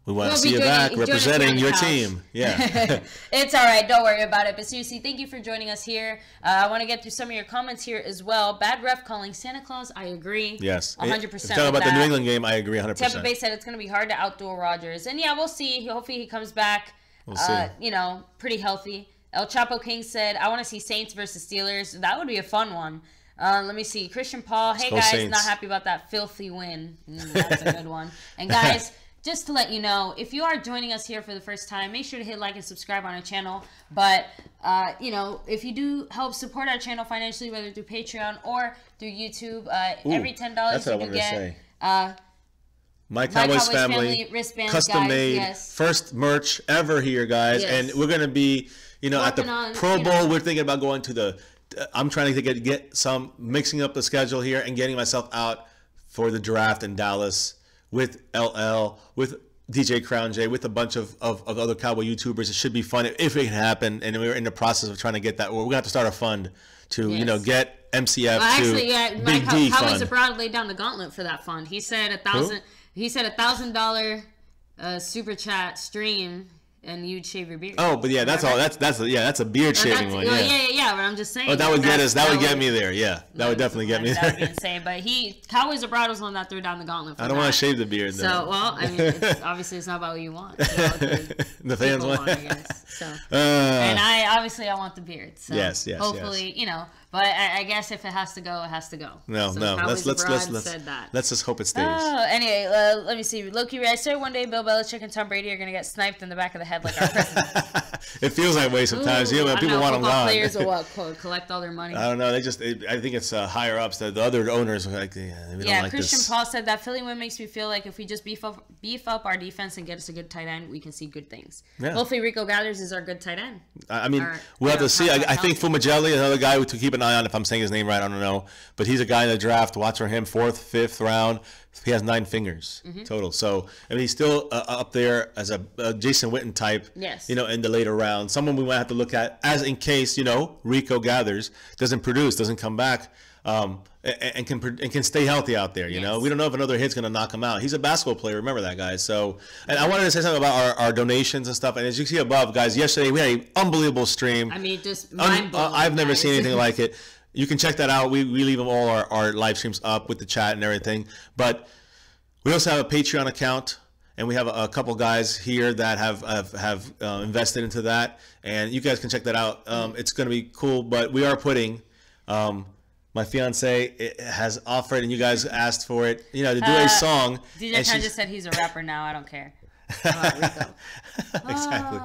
we want to see you back representing your team. Yeah. It's all right. Don't worry about it. But seriously, thank you for joining us here. I want to get through some of your comments here as well. Bad ref calling Santa Claus. I agree. Yes. 100%. Talking about the New England game, I agree 100%. Tampa Bay said it's going to be hard to outduel Rodgers. And, we'll see. Hopefully he comes back, we'll see. Pretty healthy. El Chapo King said, I want to see Saints versus Steelers. That would be a fun one. Let me see. Christian Paul. Hey, guys. Saints. Not happy about that filthy win. That's a good one. And, guys, just to let you know, if you are joining us here for the first time, make sure to hit like and subscribe on our channel. But, if you do help support our channel financially, whether through Patreon or through YouTube, every $10 you can get My Cowboys family wristbands, custom made, first merch ever here, guys. And we're going to be, at the Pro Bowl. We're thinking about going to I'm trying to get some, mixing up the schedule here and getting myself out for the draft in Dallas with LL, with DJ Crown J, with a bunch of other Cowboy YouTubers. It should be fun if it can happen. And we're in the process of trying to get that. We're going to have to start a fund to, get MCF Big D Cowboys Abroad laid down the gauntlet for that fund. He said $1,000. He said $1,000 super chat stream. And you'd shave your beard. Oh, but that's all. That's a beard shaving one. Yeah. But I'm just saying. Oh, that would get us. That would get me there. Yeah, that would definitely get me there. That would be insane. But Cowboys Abroad was one that threw down the gauntlet. I don't want to shave the beard. So, obviously it's not about what you want. The fans want. I guess. So, and I want the beard. So yes. Hopefully, But I guess if it has to go, it has to go. No. Let's just hope it stays. Anyway, let me see. Loki, I swear one day Bill Belichick and Tom Brady are going to get sniped in the back of the head like our president. It feels that way sometimes. People want them gone. Players will collect all their money. I don't know. I think it's higher ups. The other owners are like, we don't like Christian this. Paul said that Philly win makes me feel like if we just beef up our defense and get us a good tight end, we can see good things. Yeah. Hopefully Rico Gathers is our good tight end. We'll have to see. I think Fumajelli, another guy to keep an eye on. If I'm saying his name right, I don't know. But he's a guy in the draft. Watch for him, 4th, 5th round. He has 9 fingers total. So, he's still up there as a Jason Witten type, in the later round. Someone we might have to look at as in case, Rico Gathers doesn't produce, doesn't come back, and can stay healthy out there, We don't know if another hit's going to knock him out. He's a basketball player. Remember that, guys. So, and I wanted to say something about our donations and stuff. And as you see above, guys, yesterday we had an unbelievable stream. Just mind-blowing. I've never seen anything like it. You can check that out. We leave them all our live streams up with the chat and everything. But we also have a Patreon account. and we have a couple guys here that have invested into that, and you guys can check that out. It's going to be cool, but we are putting. My fiance has offered, and you guys asked for it, to do a song. DJ Khan just said he's a rapper now. I don't care. Exactly.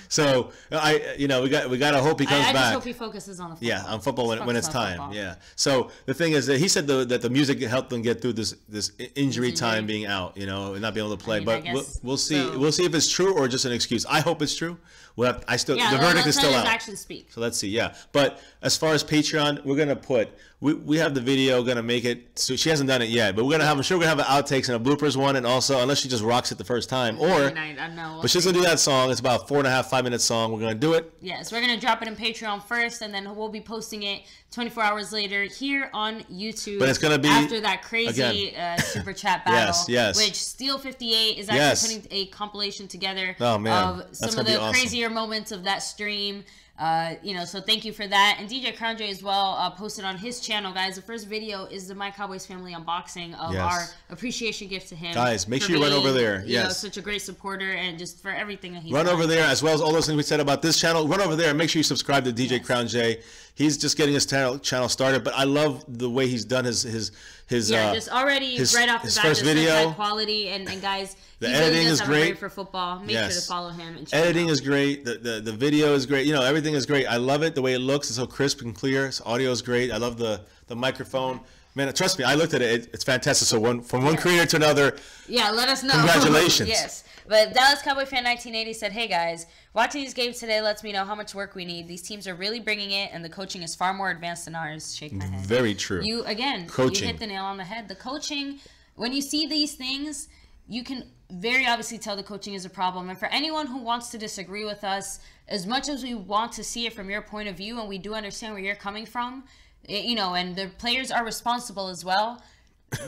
So we got to hope he comes back. I just hope he focuses on the football. Yeah, on football when it's time. Football. Yeah. So the thing is that he said that the music helped them get through this injury time being out, and not being able to play. But we'll see. So. We'll see if it's true or just an excuse. I hope it's true. The verdict is still out. Actions speak. So let's see. Yeah. But as far as Patreon, we're gonna put. We have the video, gonna make it. So she hasn't done it yet, but we're gonna have. I'm sure we're gonna have an outtakes and a bloopers one, and also unless she just rocks it the first time, but she's gonna do that song. It's about 4.5, 5-minute song. We're gonna do it. Yes, we're gonna drop it in Patreon first, and then we'll be posting it 24 hours later here on YouTube. But it's gonna be after that crazy super chat battle. Yes. Which Steel 58 is actually putting a compilation together of some of the crazier moments of that stream. So thank you for that. And DJ Kronjay as well posted on his channel, guys. The first video is the My Cowboys Family unboxing of our appreciation gift to him. Guys, make sure you run over there. Such a great supporter and just for everything that he's done. Over there, as well as all those things we said about this channel. Run over there and make sure you subscribe to DJ Kronjay. He's just getting his channel started, but I love the way he's done his just already right off the bat, first video, high quality and guys. The editing is great for football. Make sure to follow him. And editing is great. The video is great. Everything is great. I love it the way it looks. It's so crisp and clear. His audio is great. I love the microphone. Man, trust me, I looked at it. It's fantastic. So from one creator to another. Yeah, let us know. Congratulations. Yes. But Dallas Cowboy Fan 1980 said, "Hey guys, watching these games today lets me know how much work we need. These teams are really bringing it, and the coaching is far more advanced than ours." Shake my head. Very true. You hit the nail on the head. The coaching, when you see these things, you can very obviously tell the coaching is a problem. And for anyone who wants to disagree with us, as much as we want to see it from your point of view, and we do understand where you're coming from, and the players are responsible as well,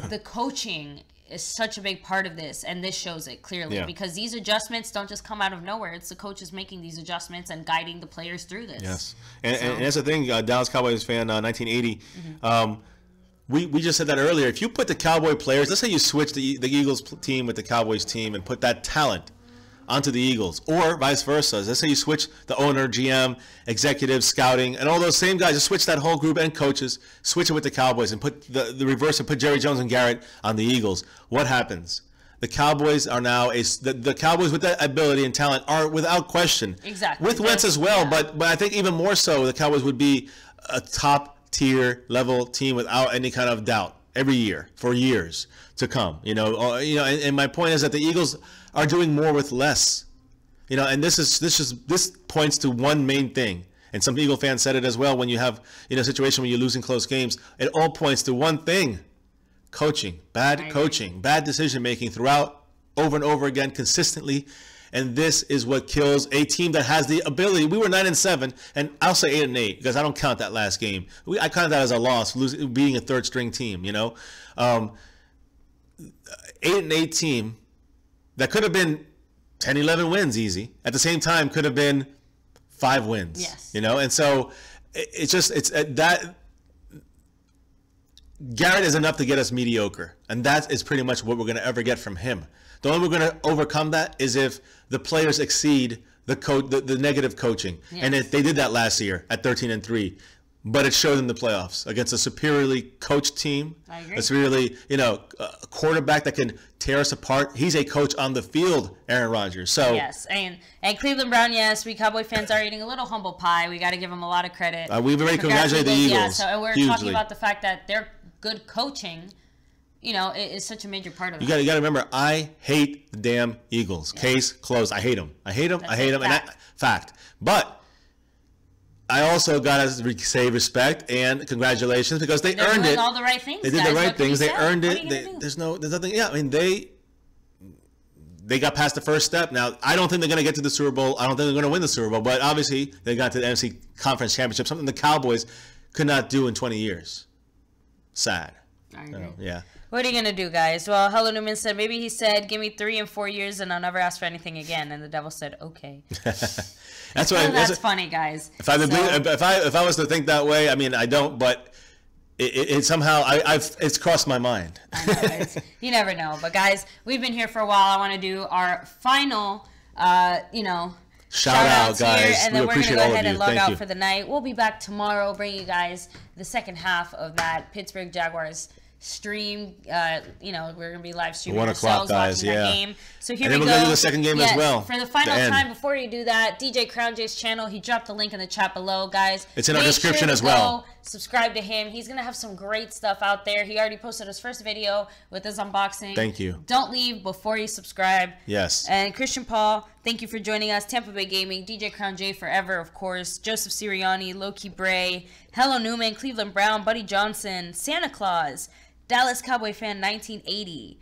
the coaching is such a big part of this, and this shows it clearly because these adjustments don't just come out of nowhere. It's the coaches making these adjustments and guiding the players through this. Yes, and that's the thing, Dallas Cowboys fan 1980. We just said that earlier. If you put the Cowboy players, let's say you switch the Eagles team with the Cowboys team and put that talent onto the Eagles, or vice versa. Let's say you switch the owner, GM, executives, scouting, and all those same guys. Just switch that whole group and coaches, switch it with the Cowboys, and put the reverse and put Jerry Jones and Garrett on the Eagles. What happens? The Cowboys are now the Cowboys with that ability and talent are without question. Exactly. With Wentz as well, but I think even more so, the Cowboys would be a top tier level team without any kind of doubt every year for years to come. And my point is that the Eagles are doing more with less. And this points to one main thing. And some Eagle fans said it as well. When you have a situation where you're losing close games, it all points to one thing: coaching, bad coaching, bad decision making throughout, over and over again, consistently. And this is what kills a team that has the ability. We were 9-7, and I'll say 8-8 because I don't count that last game. I count that as a loss, being a third-string team. 8-8 team that could have been 10-11 wins easy. At the same time, could have been 5 wins. Yes. And so it's that. Garrett is enough to get us mediocre, and that is pretty much what we're going to ever get from him. The only way we're going to overcome that is if the players exceed the negative coaching. Yes. And they did that last year at 13-3, but it showed in the playoffs against a superiorly coached team. I agree. A superiorly, a quarterback that can tear us apart. He's a coach on the field, Aaron Rodgers. So yes, and Cleveland Brown, yes, we Cowboy fans are eating a little humble pie. We got to give them a lot of credit. We've already congratulated the Eagles. Yeah, so we're hugely talking about the fact that they're good coaching. It's such a major part of it. You got to remember, I hate the damn Eagles. Yeah. Case closed. I hate them. I hate them. Fact. But I also got to say respect and congratulations because they're earned doing it. All the right things. They did the right things. They earned it. There's nothing. Yeah, I mean they got past the first step. Now I don't think they're going to get to the Super Bowl. I don't think they're going to win the Super Bowl. But obviously they got to the NFC Conference Championship, something the Cowboys could not do in 20 years. Sad. I agree. Yeah. What are you going to do, guys? Well, Hello Newman said, maybe he said, give me 3 and 4 years and I'll never ask for anything again. And the devil said, okay. That's funny, guys. If I was to think that way, I mean, I don't, but it somehow it's crossed my mind. I know, you never know. But guys, we've been here for a while. I want to do our final, shout out, guys. Here, and then we're going to go ahead and log out for the night. We'll be back tomorrow, bringing you guys the second half of that Pittsburgh Jaguars stream. We're going to be live streaming 1 o'clock, guys. That game. So here and we then we're going to do the second game as well. For the final time, before you do that, DJ Crown J's channel, he dropped the link in the chat below, guys. It's in our description as well. Subscribe to him. He's going to have some great stuff out there. He already posted his first video with his unboxing. Thank you. Don't leave before you subscribe. Yes. And Christian Paul, thank you for joining us. Tampa Bay Gaming, DJ Crown J forever, of course. Joseph Sirianni, Loki Bray, Hello Newman, Cleveland Brown, Buddy Johnson, Santa Claus, Dallas Cowboy fan 1980.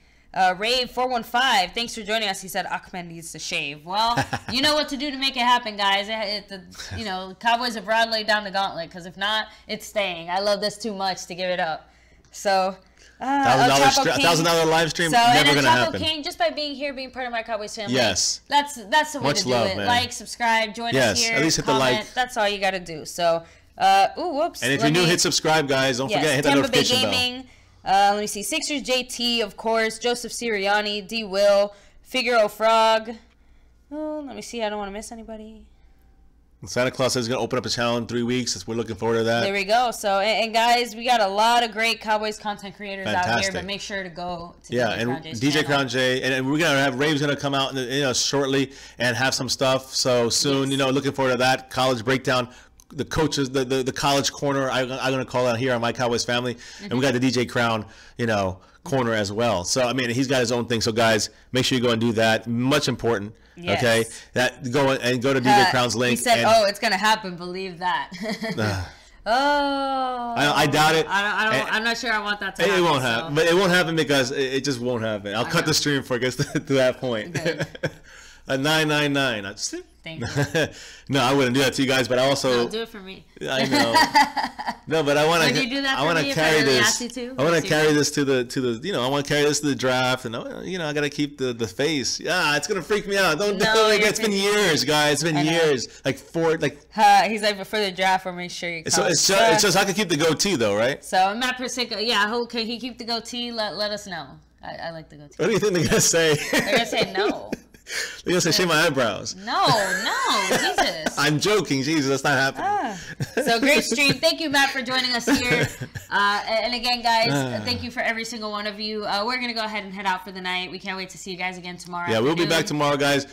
Rave 415, thanks for joining us. He said Ahmed needs to shave. Well, you know what to do to make it happen, guys. Cowboys have broad laid down the gauntlet, because if not, it's staying. I love this too much to give it up. So, $1,000 live stream, never gonna happen. King, just by being here, being part of my Cowboys family. Yes, that's the way to do it. Man. Like, subscribe, join us here. At least hit comment. The like. That's all you got to do. So, whoops. And if you're new, hit subscribe, guys. Don't forget hit that notification bell. Let me see. Sixers JT, of course. Joseph Sirianni, D. Will, Figaro Frog. Oh, let me see. I don't want to miss anybody. Santa Claus is going to open up a channel in 3 weeks. We're looking forward to that. There we go. So, and guys, we got a lot of great Cowboys content creators out here, but make sure to go to DJ Crown J. And we're going to have Rave's going to come out shortly and have some stuff. So soon, looking forward to that. College breakdown. The coaches, the college corner, I'm going to call out here on my Cowboys family. And we got the DJ Crown, corner as well. So, I mean, he's got his own thing. So, guys, make sure you go and do that. Much important. Yes. Okay? Go to DJ Crown's link. He said, it's going to happen. Believe that. I doubt it. I'm not sure I want that to happen. It won't happen. But it won't happen because it just won't happen. I'll cut the stream before it gets to that point. 999. Thank you. No, I wouldn't do that to you guys, but I also do it for me. I know. No, but I want to. Would you do that for me? I want to carry this. I want to carry this to the. I want to carry this to the draft, and I got to keep the face. Yeah, it's gonna freak me out. Don't do it. It's been years, guys. It's been years. He's like, before the draft, we'll make sure you. It's just I can keep the goatee though, right? So Matt Persico, can he keep the goatee? Let us know. I like the goatee. What do you think they're gonna say? They're gonna say no. They're gonna say shave my eyebrows. No, Jesus. I'm joking, Jesus, that's not happening. So great stream. Thank you, Matt, for joining us here. And again, guys, thank you for every single one of you. We're gonna go ahead and head out for the night. We can't wait to see you guys again tomorrow. Yeah, we'll be back tomorrow, guys.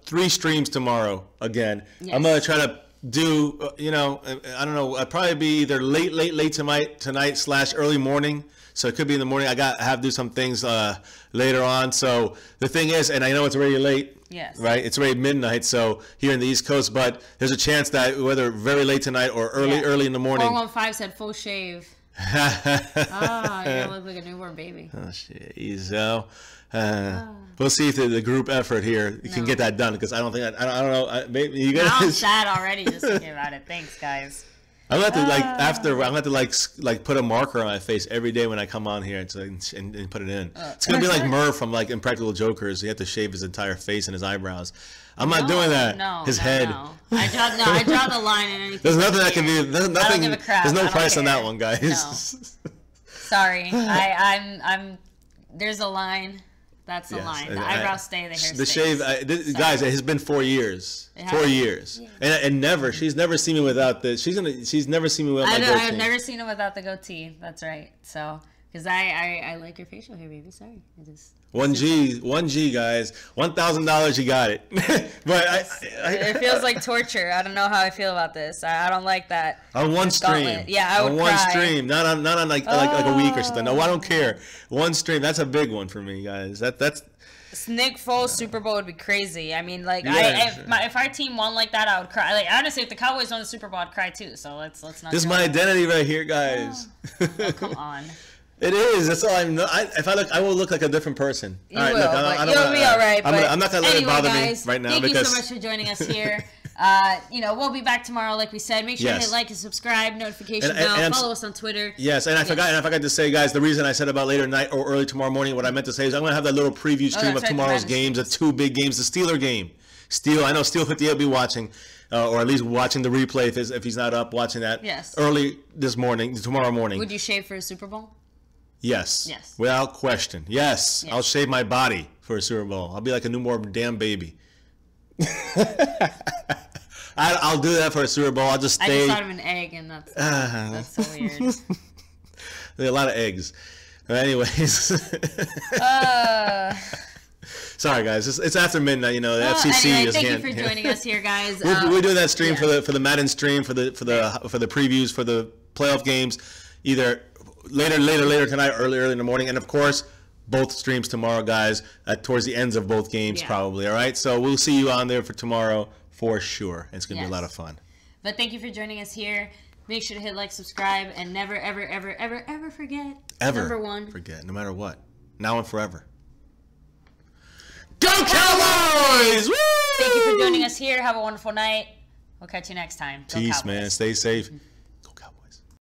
3 streams tomorrow again. Yes. I'm gonna try to do, I don't know. I'll probably be either late tonight / early morning. So it could be in the morning. I have to do some things later on. So the thing is, and I know it's already late. Yes. Right? It's already midnight. So here in the East Coast, but there's a chance that whether very late tonight or early in the morning. 415 said full shave. You're gonna look like a newborn baby. Oh shit. We'll see if the group effort here can get that done, because I don't think I don't know. Maybe you guys. I'm sad already just thinking about it. Thanks, guys. I'm gonna have to I'm gonna have to put a marker on my face every day when I come on here and put it in. It's gonna be like Murph from Impractical Jokers. He had to shave his entire face and his eyebrows. I'm not doing that. His head. No. I draw the line in anything. There's nothing that can be. There's nothing. I don't give a crap. There's no price on that one, guys. No. Sorry, I'm. There's a line. That's the line. The eyebrows stay. The hair stays. The shave, guys. It has been 4 years. 4 years, and never. She's never seen me without this. She's never seen me without my goatee. I've never seen her without the goatee. That's right. So, because I like your facial hair, baby. Sorry, I just. 1G, guys. $1,000, you got it. But it feels like torture. I don't know how I feel about this. I don't like that. On one stream. Gauntlet. Yeah, I would on cry. One stream, not on like a week or something. No, I don't care. One stream. That's a big one for me, guys. That's. Nick Foles Super Bowl would be crazy. I mean, if our team won like that, I would cry. Like, honestly, if the Cowboys won the Super Bowl, I'd cry too. So let's not. This is my identity right here, guys. Oh, come on. It is. That's all I'm. If I look, I will look like a different person. You will. You'll be all right. I'm not gonna let it bother me right now. Thank you so much for joining us here. We'll be back tomorrow, like we said. Make sure to hit like and subscribe, notification bell, follow us on Twitter. Yes, and I forgot to say, guys, the reason I said about later night or early tomorrow morning, what I meant to say is I'm gonna have that little preview stream of tomorrow's games, the 2 big games, the Steeler game. I know Steel 58 will be watching. or at least watching the replay if he's not up watching that early tomorrow morning. Would you shave for a Super Bowl? Yes. Without question. Yes. I'll shave my body for a Super Bowl. I'll be like a newborn damn baby. I'll do that for a Super Bowl. I'll just stay. I just thought of an egg, and that's so weird. There are a lot of eggs. But anyways. Sorry, guys. It's after midnight. You know, the FCC anyway, is. Thank you for joining us here, guys. We're doing that stream for the Madden stream for the previews for the playoff games, either later tonight, or early in the morning, and of course both streams tomorrow, guys. Towards the ends of both games, probably. All right. So we'll see you on there for tomorrow for sure. It's gonna be a lot of fun. But thank you for joining us here. Make sure to hit like, subscribe, and never, ever, ever, ever, ever forget. Number one. Forget, no matter what. Now and forever. Go Cowboys! Woo! Thank you for joining us here. Have a wonderful night. We'll catch you next time. Peace, man. Stay safe.